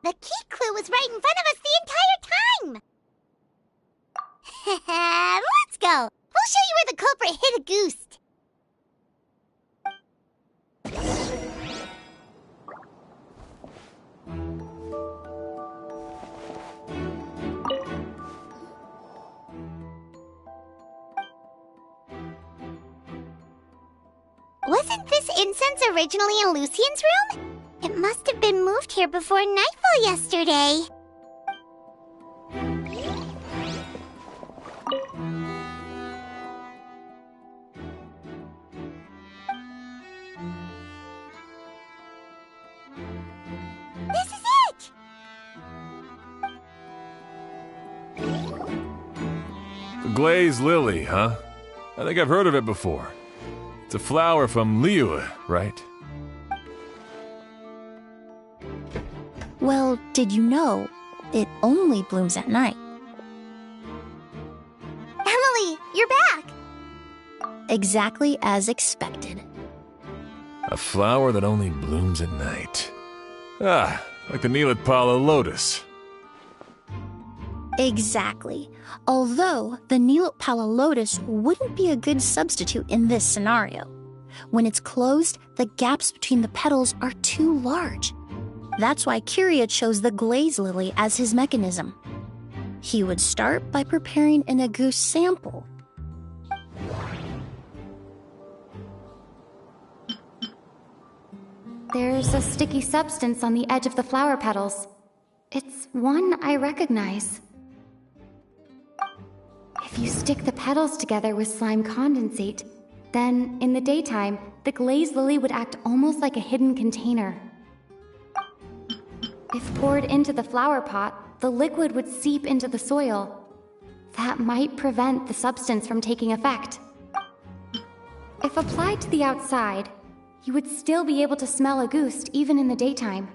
The key clue was right in front of us the entire time! Let's go! We'll show you where the culprit hid a goose. Wasn't this incense originally in Lucien's room? It must have been moved here before nightfall yesterday. This is it! The glazed lily, huh? I think I've heard of it before. It's a flower from Liyue, right? Well, did you know it only blooms at night? Emilie, you're back! Exactly as expected. A flower that only blooms at night. Ah, like the Neelitpala lotus. Exactly. Although the Neelitpala lotus wouldn't be a good substitute in this scenario. When it's closed, the gaps between the petals are too large. That's why Kiria chose the glaze lily as his mechanism. He would start by preparing an agouti sample. There's a sticky substance on the edge of the flower petals. It's one I recognize. If you stick the petals together with slime condensate, then in the daytime, the glazed lily would act almost like a hidden container. If poured into the flower pot, the liquid would seep into the soil. That might prevent the substance from taking effect. If applied to the outside, you would still be able to smell agouti even in the daytime.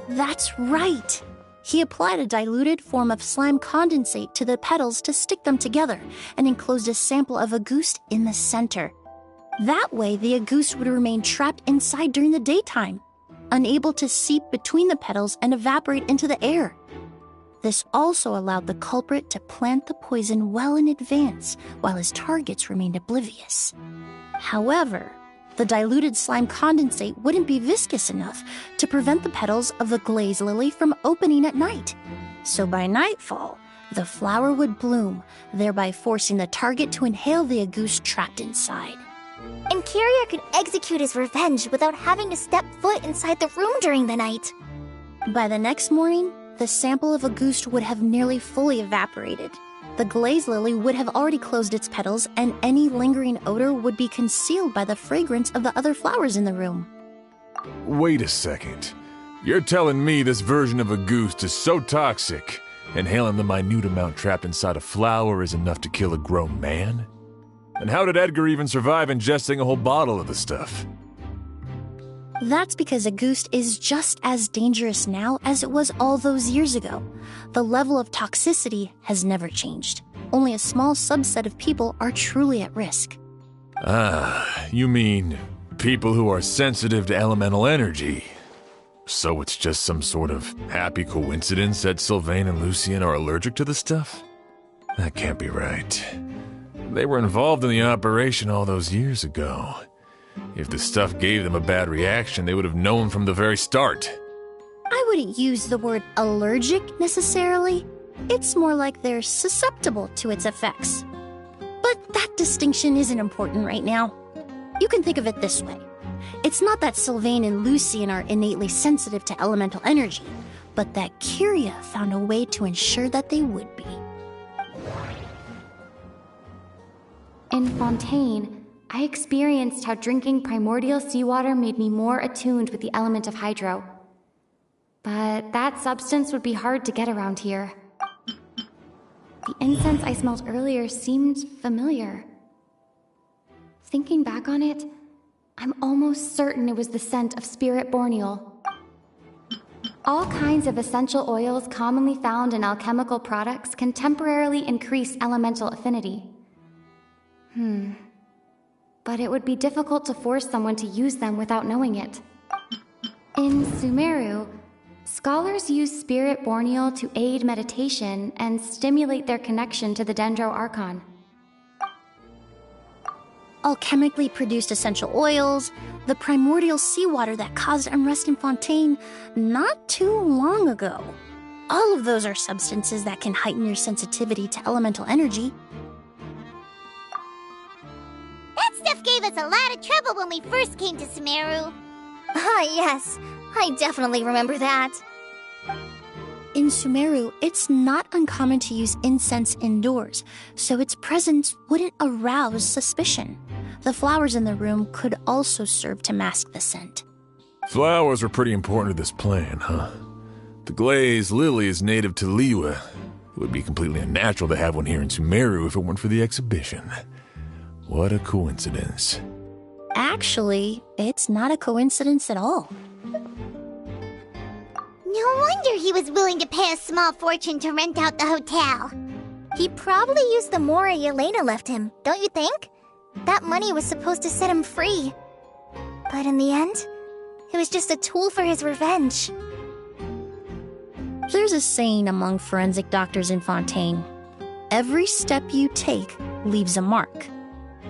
That's right! He applied a diluted form of slime condensate to the petals to stick them together and enclosed a sample of agouti in the center. That way, the agouti would remain trapped inside during the daytime, unable to seep between the petals and evaporate into the air. This also allowed the culprit to plant the poison well in advance while his targets remained oblivious. However, the diluted slime condensate wouldn't be viscous enough to prevent the petals of the glaze lily from opening at night. So by nightfall, the flower would bloom, thereby forcing the target to inhale the agouti trapped inside. And Kiria could execute his revenge without having to step foot inside the room during the night. By the next morning, the sample of agouti would have nearly fully evaporated. The glaze lily would have already closed its petals, and any lingering odor would be concealed by the fragrance of the other flowers in the room. Wait a second. You're telling me this version of agouti is so toxic, inhaling the minute amount trapped inside a flower is enough to kill a grown man? And how did Edgar even survive ingesting a whole bottle of the stuff? That's because agouti is just as dangerous now as it was all those years ago. The level of toxicity has never changed. Only a small subset of people are truly at risk. Ah, you mean people who are sensitive to elemental energy. So it's just some sort of happy coincidence that Sylvain and Lucien are allergic to the stuff? That can't be right. They were involved in the operation all those years ago. If the stuff gave them a bad reaction, they would have known from the very start. I wouldn't use the word allergic necessarily. It's more like they're susceptible to its effects. But that distinction isn't important right now. You can think of it this way. It's not that Sylvain and Lucian are innately sensitive to elemental energy, but that Kyria found a way to ensure that they would be. In Fontaine, I experienced how drinking primordial seawater made me more attuned with the element of hydro. But that substance would be hard to get around here. The incense I smelled earlier seemed familiar. Thinking back on it, I'm almost certain it was the scent of spirit borneal. All kinds of essential oils commonly found in alchemical products can temporarily increase elemental affinity. But it would be difficult to force someone to use them without knowing it. In Sumeru, scholars use spirit borneal to aid meditation and stimulate their connection to the Dendro Archon. Alchemically produced essential oils, the primordial seawater that caused unrest in Fontaine not too long ago. All of those are substances that can heighten your sensitivity to elemental energy. That stuff gave us a lot of trouble when we first came to Sumeru. Ah, yes. I definitely remember that. In Sumeru, it's not uncommon to use incense indoors, so its presence wouldn't arouse suspicion. The flowers in the room could also serve to mask the scent. Flowers were pretty important to this plan, huh? The glazed lily is native to Liyue. It would be completely unnatural to have one here in Sumeru if it weren't for the exhibition. What a coincidence. Actually, it's not a coincidence at all. No wonder he was willing to pay a small fortune to rent out the hotel. He probably used the Mora Yelena left him, don't you think? That money was supposed to set him free. But in the end, it was just a tool for his revenge. There's a saying among forensic doctors in Fontaine. Every step you take leaves a mark.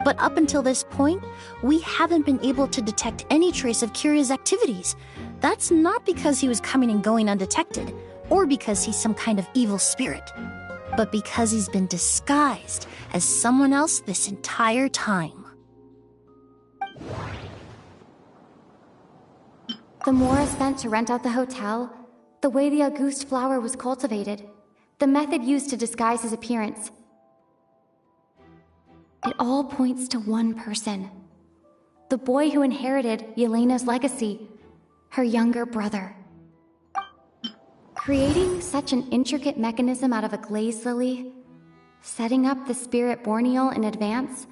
But up until this point, we haven't been able to detect any trace of Kyria's activities. That's not because he was coming and going undetected, or because he's some kind of evil spirit, but because he's been disguised as someone else this entire time. The Mora spent to rent out the hotel, the way the Auguste flower was cultivated, the method used to disguise his appearance. It all points to one person. The boy who inherited Yelena's legacy, her younger brother. Creating such an intricate mechanism out of a glazed lily, setting up the spirit borneal in advance,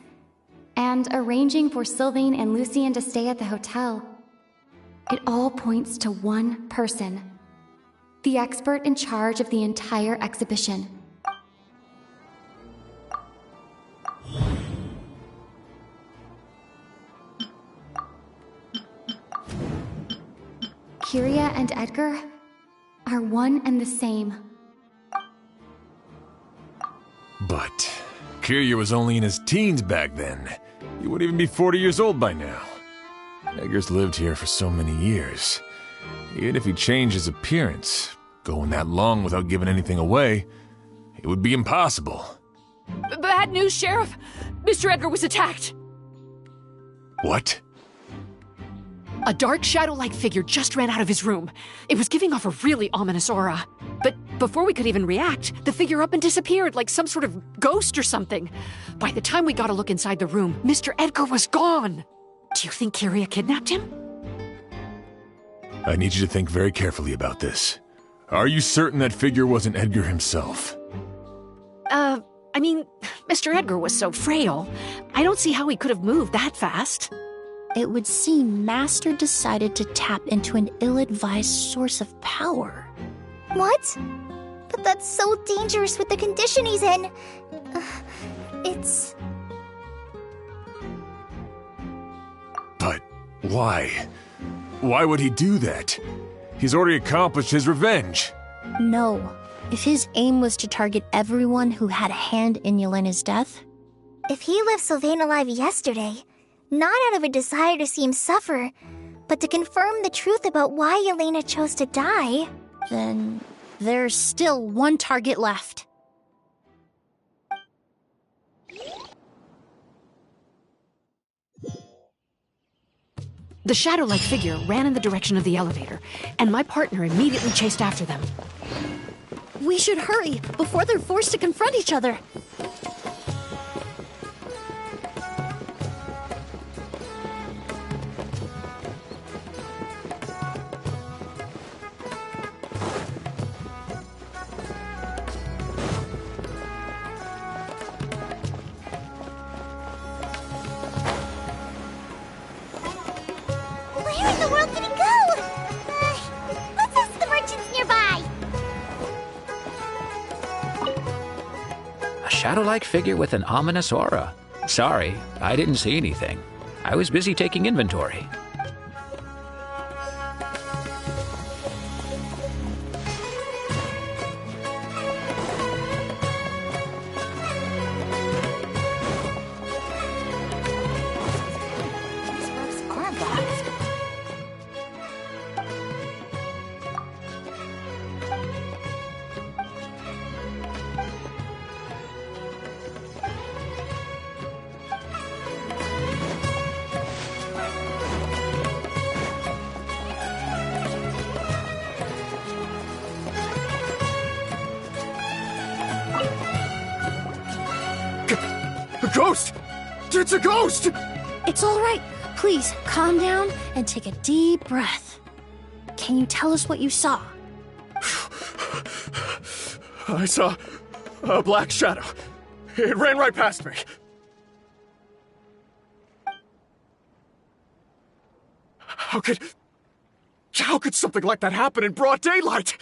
and arranging for Sylvain and Lucian to stay at the hotel. It all points to one person, the expert in charge of the entire exhibition. Kyria and Edgar are one and the same. But Kyria was only in his teens back then. He wouldn't even be 40 years old by now. Edgar's lived here for so many years. Even if he changed his appearance, going that long without giving anything away, it would be impossible. Bad news, Sheriff! Mr. Edgar was attacked! What? A dark shadow-like figure just ran out of his room. It was giving off a really ominous aura. But before we could even react, the figure up and disappeared like some sort of ghost or something. By the time we got a look inside the room, Mr. Edgar was gone. Do you think Kyria kidnapped him? I need you to think very carefully about this. Are you certain that figure wasn't Edgar himself? I mean, Mr. Edgar was so frail. I don't see how he could have moved that fast. It would seem Master decided to tap into an ill-advised source of power. What? But that's so dangerous with the condition he's in. It's... But why? Why would he do that? He's already accomplished his revenge. No. If his aim was to target everyone who had a hand in Yelena's death... If he left Sylvain alive yesterday, not out of a desire to see him suffer, but to confirm the truth about why Yelena chose to die, then there's still one target left. The shadow-like figure ran in the direction of the elevator, and my partner immediately chased after them. We should hurry before they're forced to confront each other. Where in the world did he go? Let's ask the merchants nearby. A shadow-like figure with an ominous aura. Sorry, I didn't see anything. I was busy taking inventory. A ghost! It's a ghost! It's all right. Please, calm down and take a deep breath. Can you tell us what you saw? I saw a black shadow. It ran right past me. How could something like that happen in broad daylight?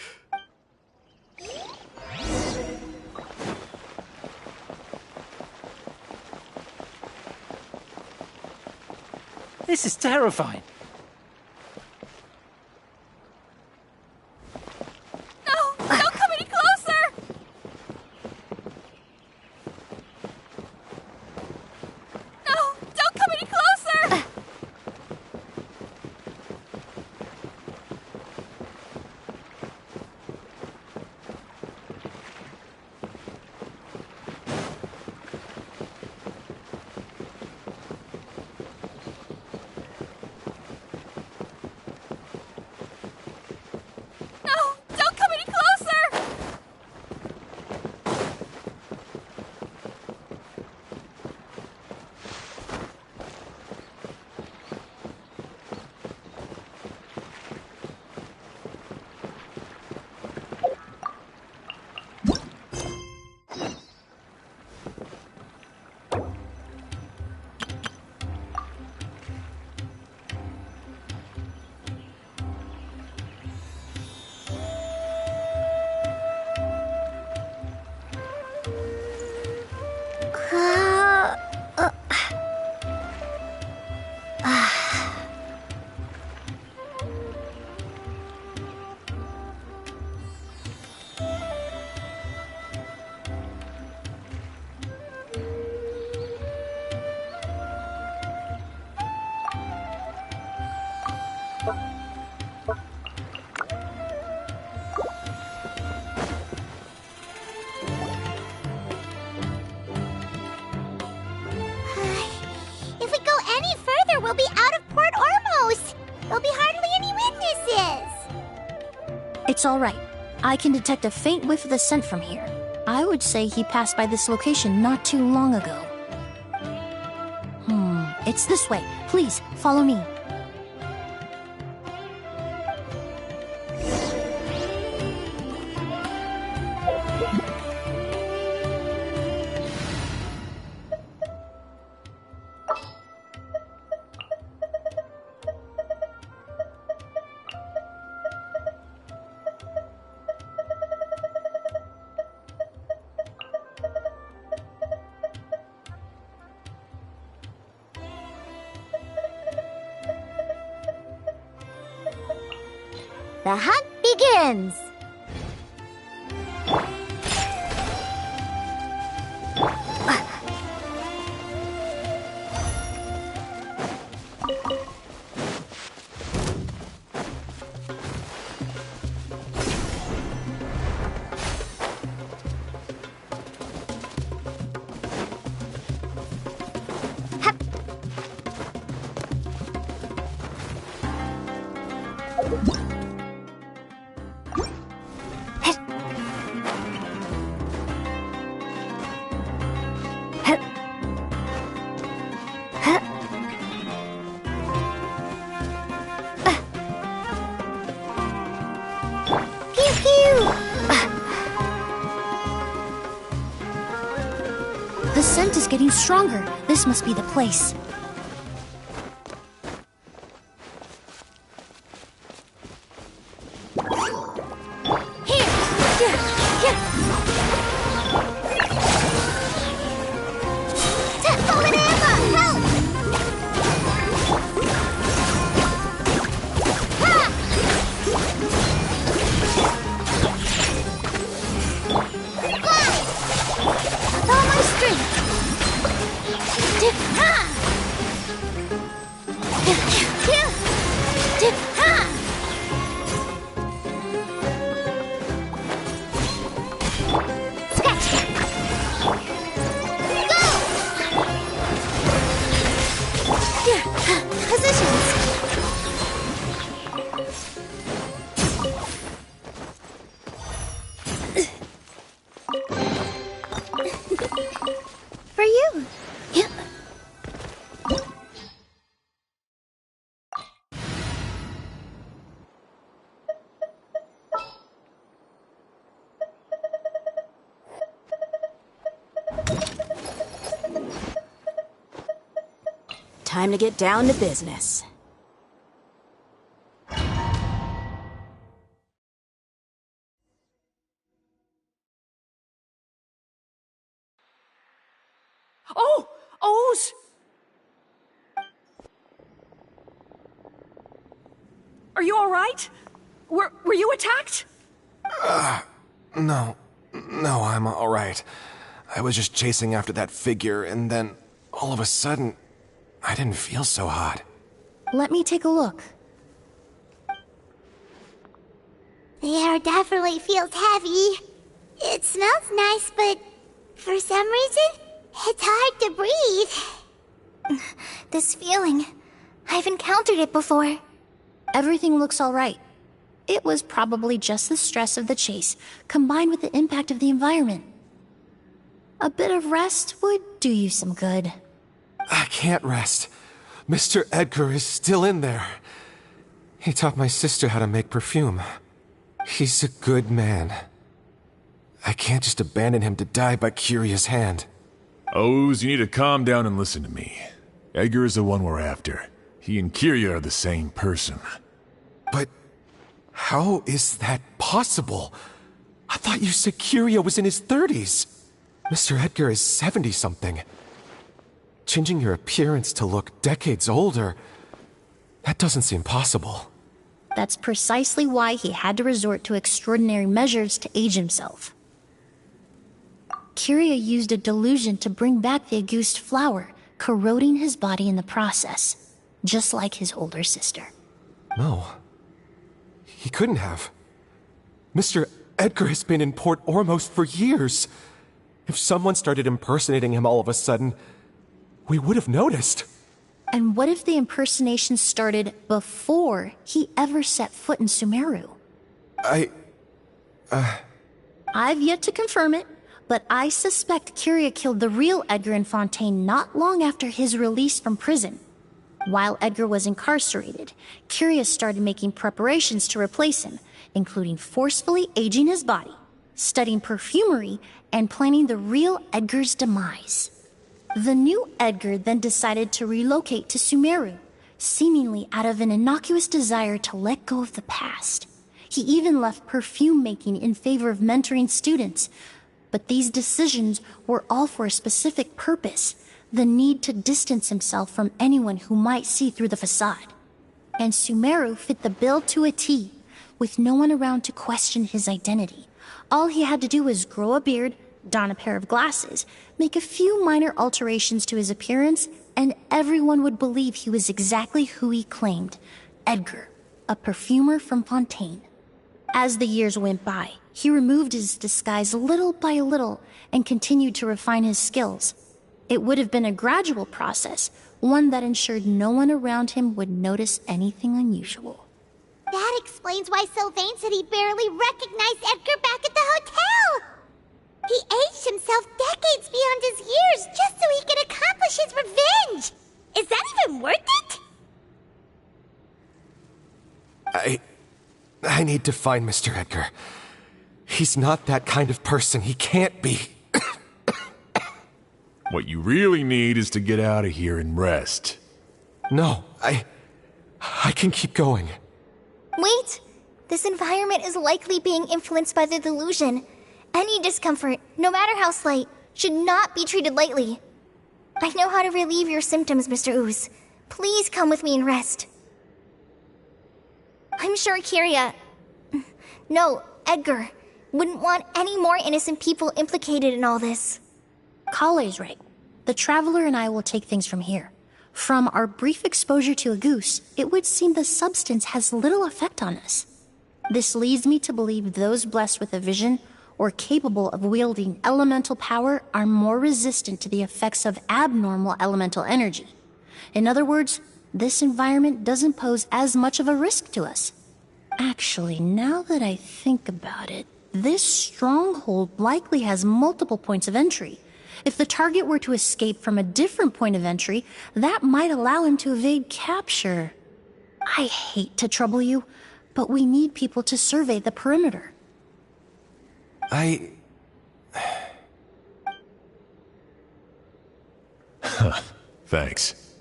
This is terrifying. No! Don't come any closer! No! Don't come any closer! We'll be out of Port Ormos! There'll be hardly any witnesses! It's all right. I can detect a faint whiff of the scent from here. I would say he passed by this location not too long ago. It's this way. Please, follow me. The hunt begins! The scent is getting stronger. This must be the place. For you. Yeah. Time to get down to business. Oh! O's! Are you alright? Were you attacked? No, I'm alright. I was just chasing after that figure, and then, all of a sudden, I didn't feel so hot. Let me take a look. The air definitely feels heavy. It smells nice, but for some reason, it's hard to breathe. This feeling, I've encountered it before. Everything looks all right. It was probably just the stress of the chase, combined with the impact of the environment. A bit of rest would do you some good. I can't rest. Mr. Edgar is still in there. He taught my sister how to make perfume. He's a good man. I can't just abandon him to die by Curia's hand. O's, you need to calm down and listen to me. Edgar is the one we're after. He and Kiria are the same person. But how is that possible? I thought you said Kiria was in his 30s. Mr. Edgar is 70-something. Changing your appearance to look decades older, that doesn't seem possible. That's precisely why he had to resort to extraordinary measures to age himself. Kiria used a delusion to bring back the Auguste flower, corroding his body in the process, just like his older sister. No. He couldn't have. Mr. Edgar has been in Port Ormos for years. If someone started impersonating him all of a sudden, we would have noticed. And what if the impersonation started before he ever set foot in Sumeru? I've yet to confirm it, but I suspect Kiria killed the real Edgar in Fontaine not long after his release from prison. While Edgar was incarcerated, Kiria started making preparations to replace him, including forcefully aging his body, studying perfumery, and planning the real Edgar's demise. The new Edgar then decided to relocate to Sumeru, seemingly out of an innocuous desire to let go of the past. He even left perfume making in favor of mentoring students. But these decisions were all for a specific purpose, the need to distance himself from anyone who might see through the facade. And Sumeru fit the bill to a T, with no one around to question his identity. All he had to do was grow a beard, don a pair of glasses, make a few minor alterations to his appearance, and everyone would believe he was exactly who he claimed, Edgar, a perfumer from Fontaine. As the years went by, he removed his disguise little by little and continued to refine his skills. It would have been a gradual process, one that ensured no one around him would notice anything unusual. That explains why Sylvain said he barely recognized Edgar back at the hotel! He aged himself decades beyond his years just so he could accomplish his revenge! Is that even worth it? I need to find Mr. Edgar. He's not that kind of person. He can't be. What you really need is to get out of here and rest. No, I can keep going. Wait! This environment is likely being influenced by the delusion. Any discomfort, no matter how slight, should not be treated lightly. I know how to relieve your symptoms, Mr. Ooze. Please come with me and rest. I'm sure Kyria... No, Edgar wouldn't want any more innocent people implicated in all this. Kale's right. The Traveler and I will take things from here. From our brief exposure to a goose, it would seem the substance has little effect on us. This leads me to believe those blessed with a vision or capable of wielding elemental power are more resistant to the effects of abnormal elemental energy. In other words, this environment doesn't pose as much of a risk to us. Actually, now that I think about it, this stronghold likely has multiple points of entry. If the target were to escape from a different point of entry, that might allow him to evade capture. I hate to trouble you, but we need people to survey the perimeter. Thanks.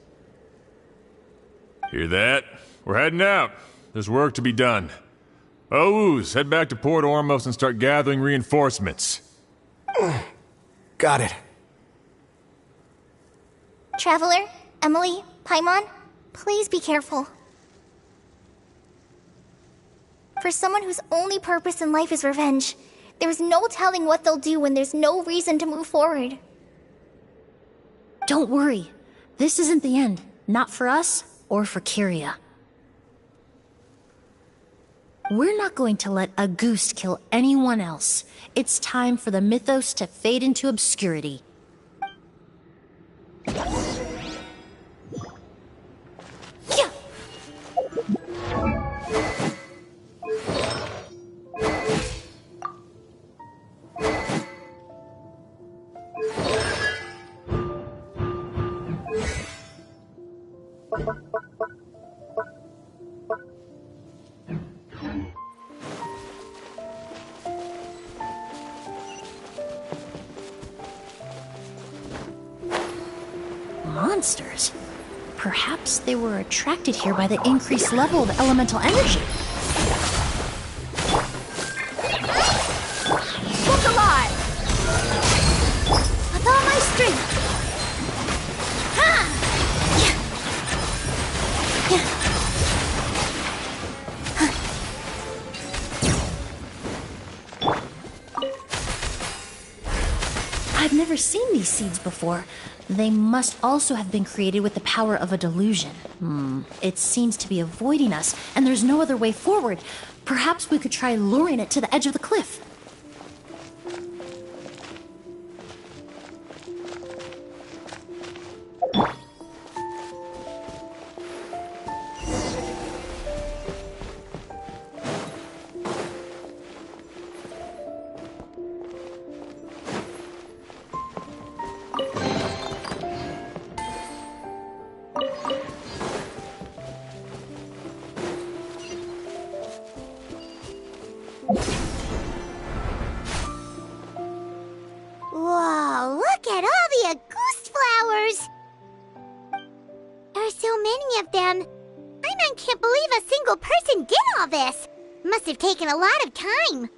Hear that? We're heading out. There's work to be done. Ooze, head back to Port Ormos and start gathering reinforcements. Got it. Traveler, Emilie, Paimon, please be careful. For someone whose only purpose in life is revenge, there's no telling what they'll do when there's no reason to move forward. Don't worry. This isn't the end. Not for us or for Kyria. We're not going to let a goose kill anyone else. It's time for the mythos to fade into obscurity. Monsters. Perhaps they were attracted here by the increased level of elemental energy. Look alive! With all my strength! I've never seen these seeds before. They must also have been created with the power of a delusion. It seems to be avoiding us, and there's no other way forward. Perhaps we could try luring it to the edge of the cliff. Whoa, look at all the Auguste flowers! There are so many of them. I can't believe a single person did all this. Must have taken a lot of time.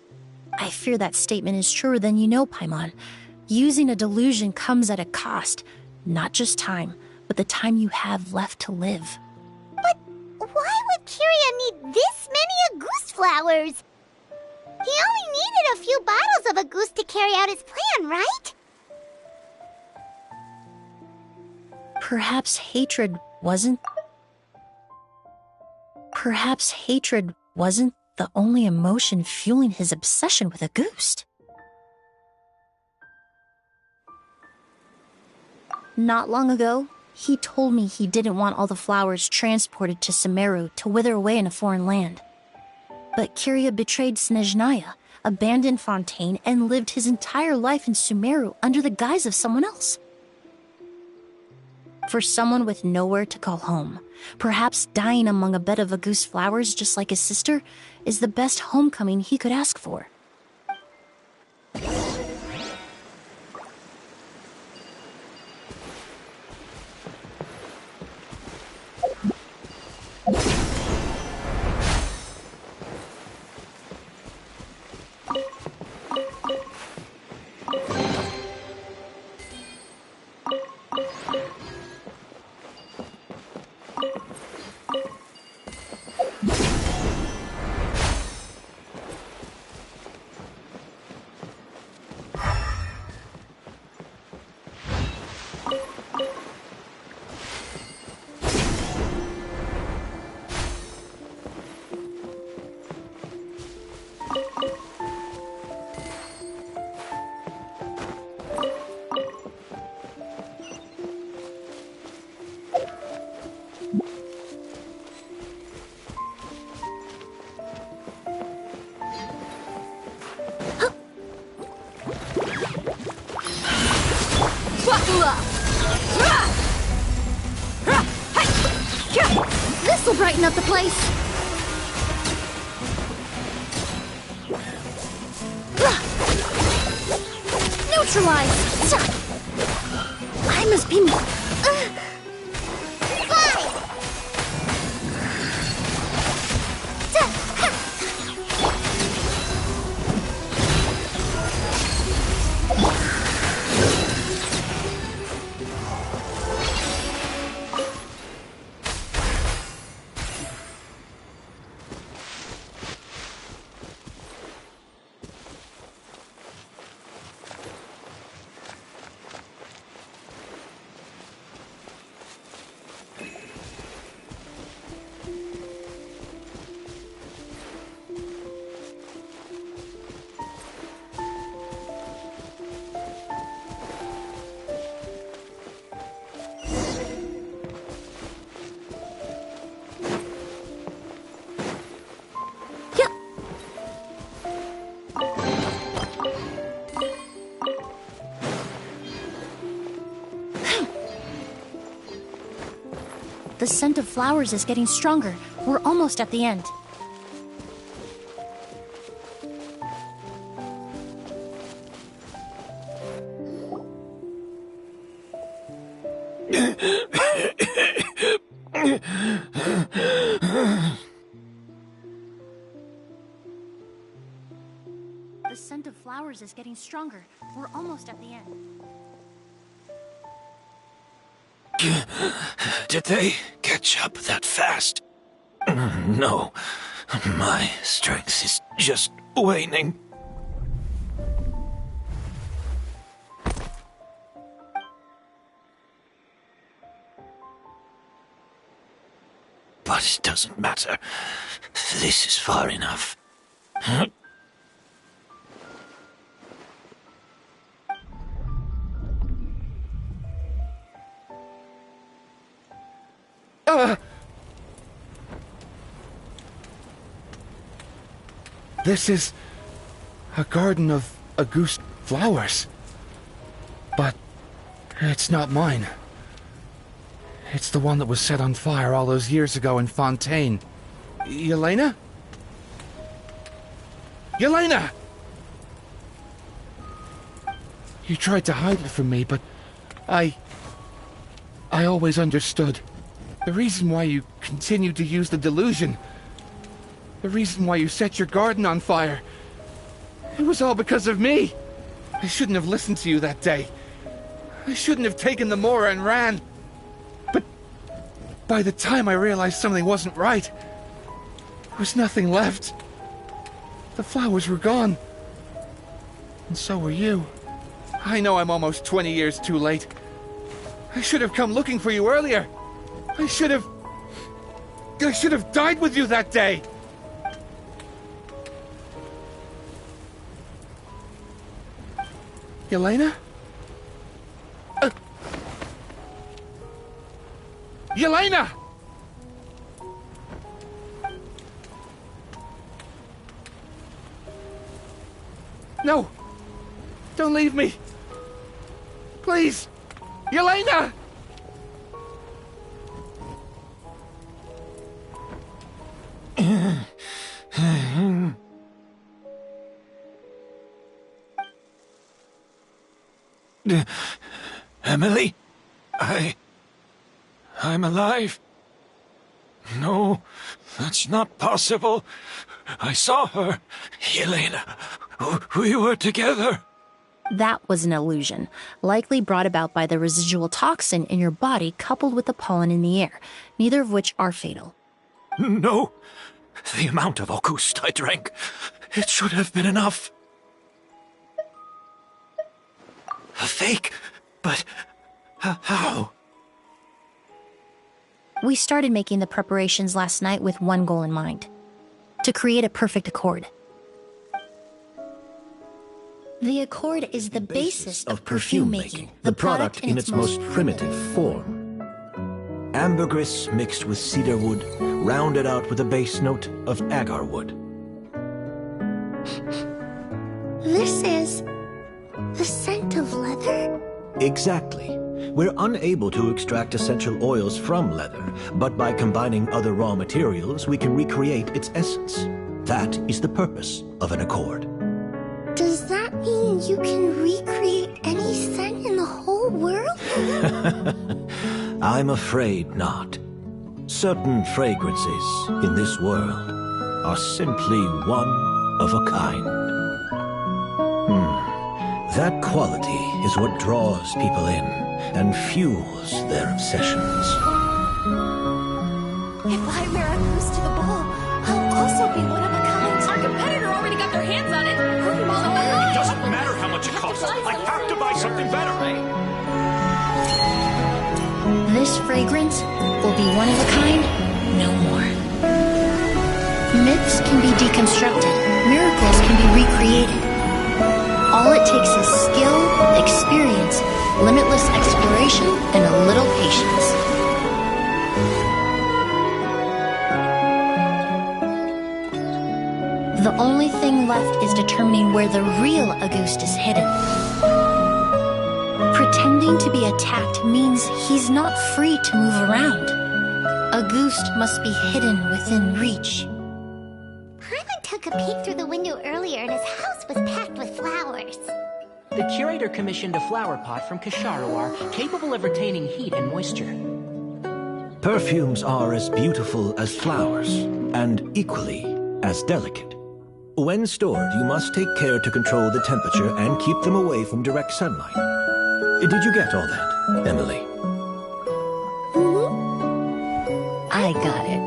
I fear that statement is truer than you know, Paimon. Using a delusion comes at a cost. Not just time, but the time you have left to live. But why would Kyria need this many Auguste flowers? He only needed a few bottles of Auguste to carry out his plan, right? Perhaps hatred wasn't the only emotion fueling his obsession with Auguste. Not long ago, he told me he didn't want all the flowers transported to Sumeru to wither away in a foreign land. But Kiria betrayed Snezhnaya, abandoned Fontaine, and lived his entire life in Sumeru under the guise of someone else. For someone with nowhere to call home, perhaps dying among a bed of Auguste flowers just like his sister is the best homecoming he could ask for. This'll brighten up the place. Neutralize. I must be. The scent of flowers is getting stronger. We're almost at the end. The scent of flowers is getting stronger. We're almost at the end. Did they catch up that fast? No. My strength is just waning. But it doesn't matter. This is far enough. This is a garden of Auguste flowers. But it's not mine. It's the one that was set on fire all those years ago in Fontaine. Yelena? Yelena! You tried to hide it from me, but I always understood. The reason why you continued to use the delusion, the reason why you set your garden on fire, it was all because of me. I shouldn't have listened to you that day. I shouldn't have taken the Mora and ran. But by the time I realized something wasn't right, there was nothing left. The flowers were gone. And so were you. I know I'm almost 20 years too late. I should have come looking for you earlier. I should have died with you that day. Yelena? Yelena! No! Don't leave me! Please! Yelena! Emilie? I'm alive. No, that's not possible. I saw her. Yelena, we were together. That was an illusion, likely brought about by the residual toxin in your body coupled with the pollen in the air, neither of which are fatal. No, the amount of August I drank, it should have been enough. A fake? But how? We started making the preparations last night with one goal in mind: to create a perfect accord. The accord is the basis of perfume making, the product in its most primitive form. Ambergris mixed with cedar wood, rounded out with a base note of agar wood. This is the scent of leather? Exactly. We're unable to extract essential oils from leather, but by combining other raw materials, we can recreate its essence. That is the purpose of an accord. Does that mean you can recreate any scent in the whole world? I'm afraid not. Certain fragrances in this world are simply one of a kind. That quality is what draws people in and fuels their obsessions. If I wear a goose to the ball, I'll also be one of a kind. Our competitor already got their hands on it. It doesn't matter how much it costs. I have to buy something better. This fragrance will be one of a kind no more. Myths can be deconstructed. Miracles can be recreated. All it takes is skill, experience, limitless exploration, and a little patience. The only thing left is determining where the real Auguste is hidden. Pretending to be attacked means he's not free to move around. Auguste must be hidden within reach. Paimon took a peek through the window earlier and his house was packed with flowers. The curator commissioned a flower pot from Kasharawar, capable of retaining heat and moisture. Perfumes are as beautiful as flowers, and equally as delicate. When stored, you must take care to control the temperature and keep them away from direct sunlight. Did you get all that, Emilie? I got it.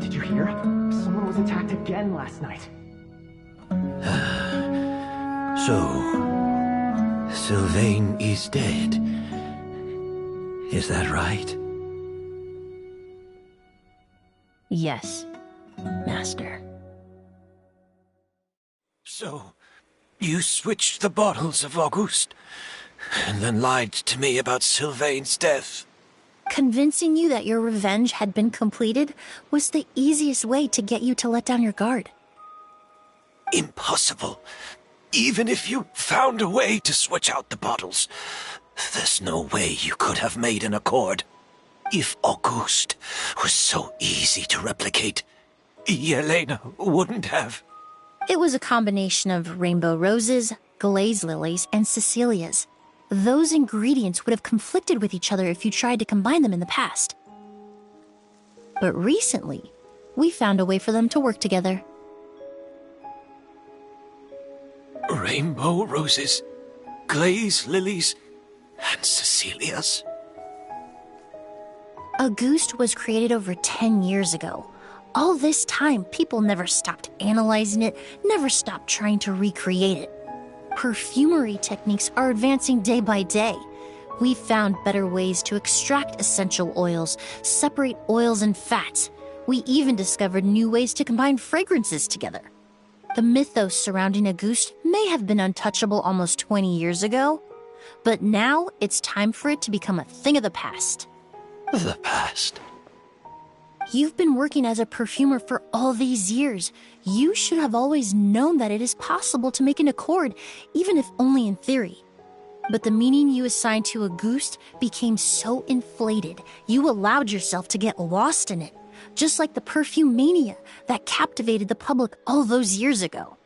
Did you hear? Someone was attacked again last night. So, Sylvain is dead. Is that right? Yes, Master. So, you switched the bottles of Auguste, and then lied to me about Sylvain's death. Convincing you that your revenge had been completed was the easiest way to get you to let down your guard. Impossible. Even if you found a way to switch out the bottles, there's no way you could have made an accord. If Auguste was so easy to replicate, Yelena wouldn't have. It was a combination of rainbow roses, glaze lilies, and Cecilias. Those ingredients would have conflicted with each other if you tried to combine them in the past. But recently, we found a way for them to work together. Rainbow roses, glaze lilies, and Cecilias. Auguste was created over 10 years ago. All this time, people never stopped analyzing it, never stopped trying to recreate it. Perfumery techniques are advancing day by day. We've found better ways to extract essential oils, separate oils and fats. We even discovered new ways to combine fragrances together. The mythos surrounding Auguste may have been untouchable almost 20 years ago, but now it's time for it to become a thing of the past. The past? You've been working as a perfumer for all these years. You should have always known that it is possible to make an accord, even if only in theory. But the meaning you assigned to Auguste became so inflated, you allowed yourself to get lost in it, just like the perfume mania that captivated the public all those years ago.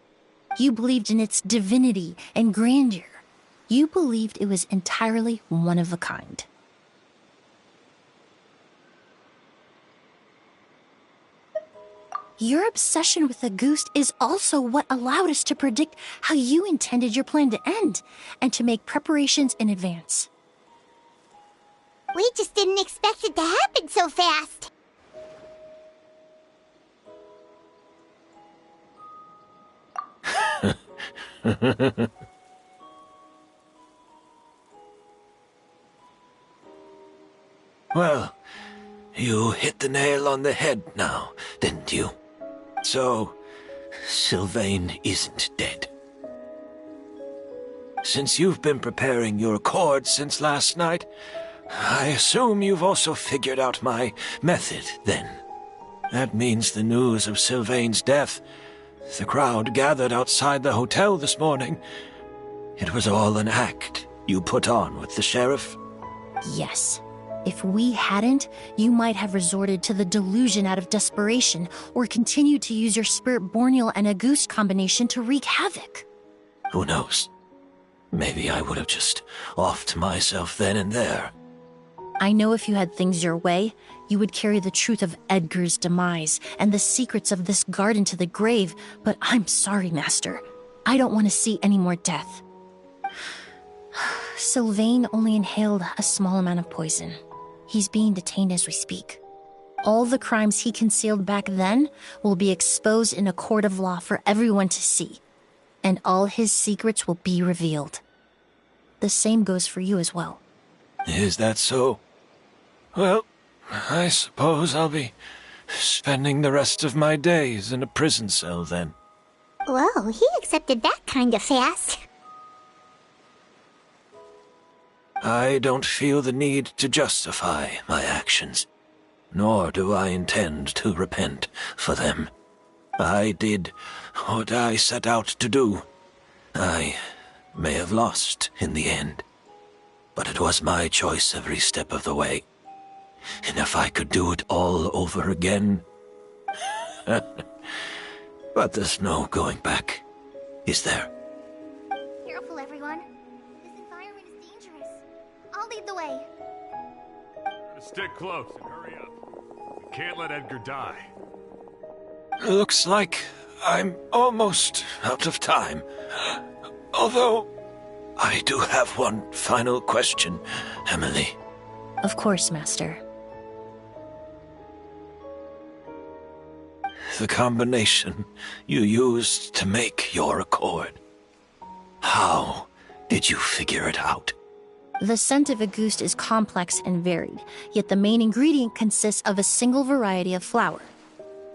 You believed in its divinity and grandeur. You believed it was entirely one of a kind. Your obsession with Auguste is also what allowed us to predict how you intended your plan to end, and to make preparations in advance. We just didn't expect it to happen so fast. Well, you hit the nail on the head now, didn't you? So, Sylvain isn't dead. Since you've been preparing your accord since last night, I assume you've also figured out my method, then. That means the news of Sylvain's death, the crowd gathered outside the hotel this morning, it was all an act you put on with the sheriff? Yes. If we hadn't, you might have resorted to the delusion out of desperation, or continued to use your Spirit Borneal and Auguste combination to wreak havoc. Who knows? Maybe I would have just offed myself then and there. I know if you had things your way, you would carry the truth of Edgar's demise and the secrets of this garden to the grave, but I'm sorry, Master. I don't want to see any more death. Sylvain only inhaled a small amount of poison. He's being detained as we speak. All the crimes he concealed back then will be exposed in a court of law for everyone to see, and all his secrets will be revealed. The same goes for you as well. Is that so? Well, I suppose I'll be spending the rest of my days in a prison cell then. Whoa, he accepted that kind of fast. I don't feel the need to justify my actions, nor do I intend to repent for them. I did what I set out to do. I may have lost in the end, but it was my choice every step of the way. And if I could do it all over again... But there's no going back, is there? Careful, everyone. This environment is dangerous. I'll lead the way. Stick close and hurry up. We can't let Edgar die. Looks like I'm almost out of time. Although, I do have one final question, Emilie. Of course, Master. The combination you used to make your accord. How did you figure it out? The scent of Auguste is complex and varied, yet the main ingredient consists of a single variety of flower.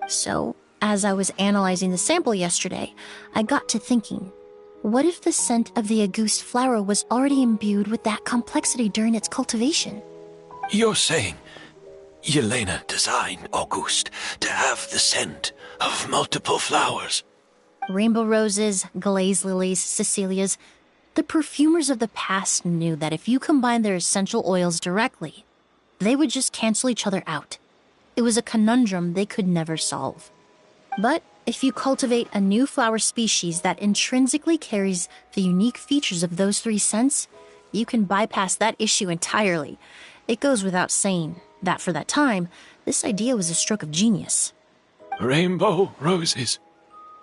So, as I was analyzing the sample yesterday, I got to thinking, what if the scent of the Auguste flower was already imbued with that complexity during its cultivation? You're saying Yelena designed Auguste to have the scent of multiple flowers? Rainbow roses, glaze lilies, Cecilias. The perfumers of the past knew that if you combined their essential oils directly, they would just cancel each other out. It was a conundrum they could never solve. But if you cultivate a new flower species that intrinsically carries the unique features of those three scents, you can bypass that issue entirely. It goes without saying that for that time, this idea was a stroke of genius. Rainbow roses,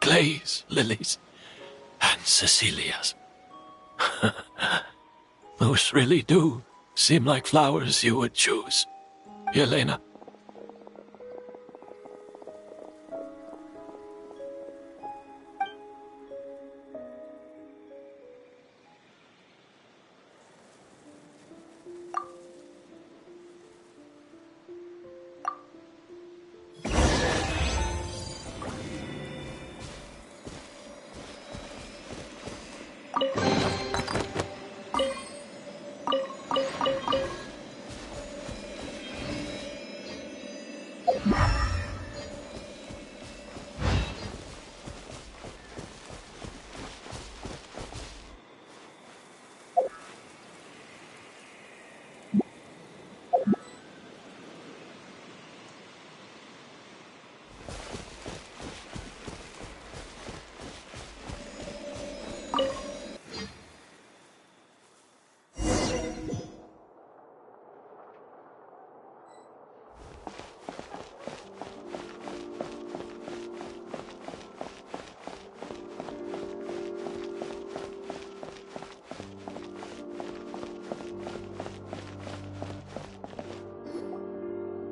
glaze lilies, and Cecilias. Those really do seem like flowers you would choose, Yelena.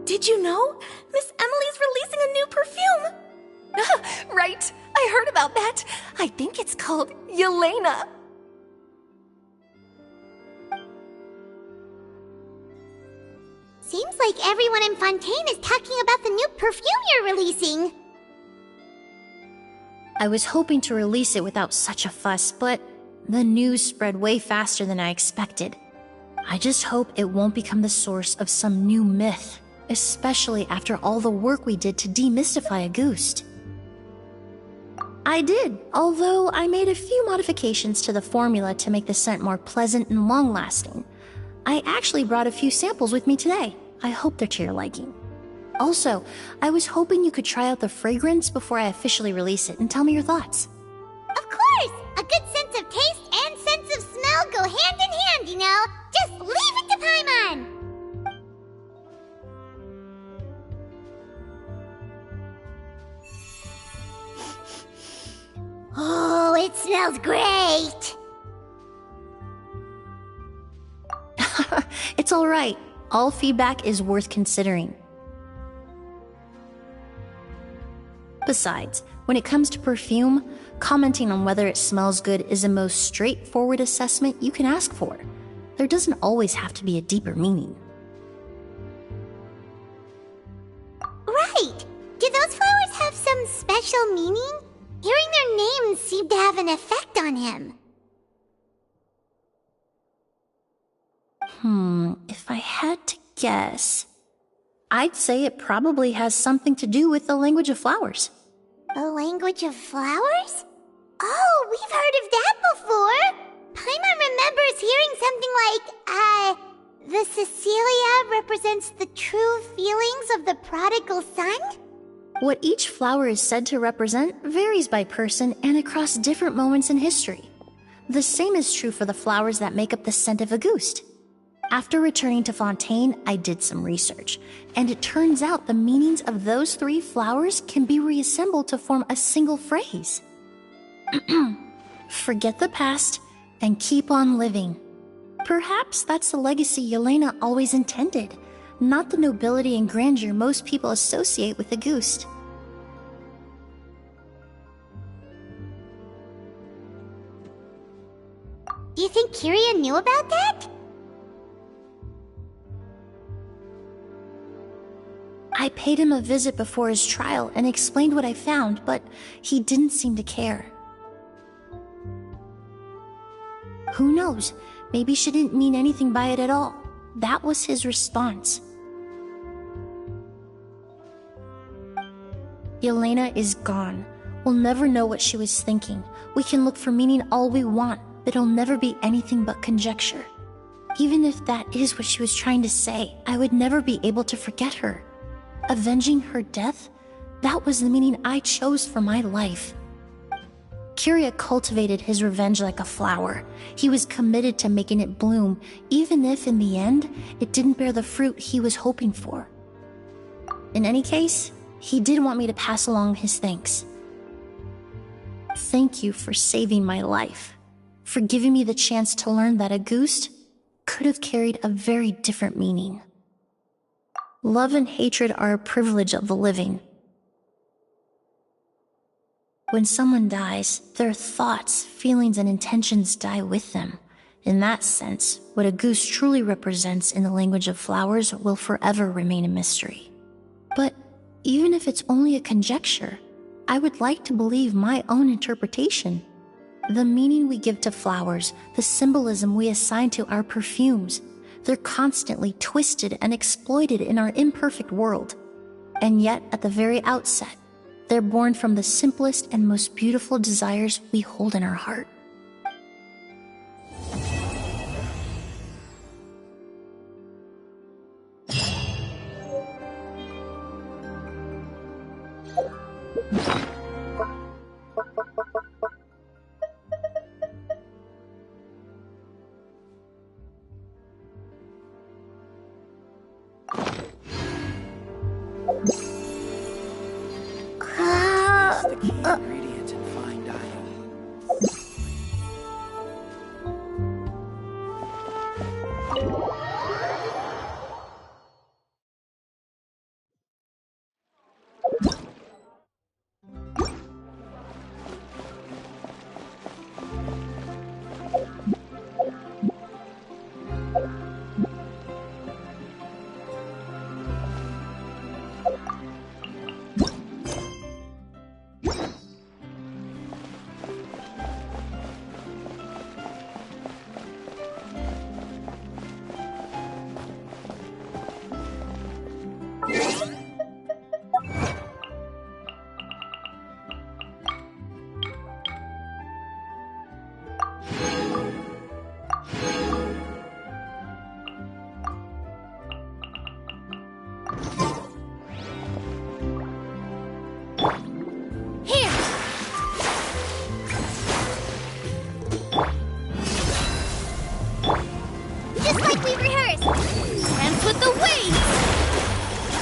Did you know? Miss Emilie's releasing a new perfume! Right, I heard about that. I think it's called Yelena. Seems like everyone in Fontaine is talking about the new perfume you're releasing. I was hoping to release it without such a fuss, but the news spread way faster than I expected. I just hope it won't become the source of some new myth, especially after all the work we did to demystify Auguste. I did, although I made a few modifications to the formula to make the scent more pleasant and long-lasting. I actually brought a few samples with me today. I hope they're to your liking. Also, I was hoping you could try out the fragrance before I officially release it and tell me your thoughts. Of course! A good sense of taste and sense of smell go hand in hand, you know? Just leave it to Paimon! Oh, it smells great! It's alright. All feedback is worth considering. Besides, when it comes to perfume, commenting on whether it smells good is the most straightforward assessment you can ask for. There doesn't always have to be a deeper meaning. Right! Do those flowers have some special meaning? Hearing their names seemed to have an effect on him. If I had to guess, I'd say it probably has something to do with the language of flowers. The language of flowers? Oh, we've heard of that before! Paimon remembers hearing something like, the Cecilia represents the true feelings of the prodigal son? What each flower is said to represent varies by person and across different moments in history. The same is true for the flowers that make up the scent of Auguste. After returning to Fontaine, I did some research, and it turns out the meanings of those 3 flowers can be reassembled to form a single phrase. Forget the past and keep on living. Perhaps that's the legacy Yelena always intended, not the nobility and grandeur most people associate with Auguste. Do you think Kyria knew about that? I paid him a visit before his trial and explained what I found, but he didn't seem to care. Who knows? Maybe she didn't mean anything by it at all. That was his response. Yelena is gone. We'll never know what she was thinking. We can look for meaning all we want, but it'll never be anything but conjecture. Even if that is what she was trying to say, I would never be able to forget her. Avenging her death? That was the meaning I chose for my life. Kyria cultivated his revenge like a flower. He was committed to making it bloom, even if in the end, it didn't bear the fruit he was hoping for. In any case, he did want me to pass along his thanks. Thank you for saving my life, for giving me the chance to learn that Auguste could have carried a very different meaning. Love and hatred are a privilege of the living. When someone dies, their thoughts, feelings, and intentions die with them. In that sense, what Auguste truly represents in the language of flowers will forever remain a mystery. But even if it's only a conjecture, I would like to believe my own interpretation. The meaning we give to flowers, the symbolism we assign to our perfumes, they're constantly twisted and exploited in our imperfect world. And yet, at the very outset, they're born from the simplest and most beautiful desires we hold in our heart.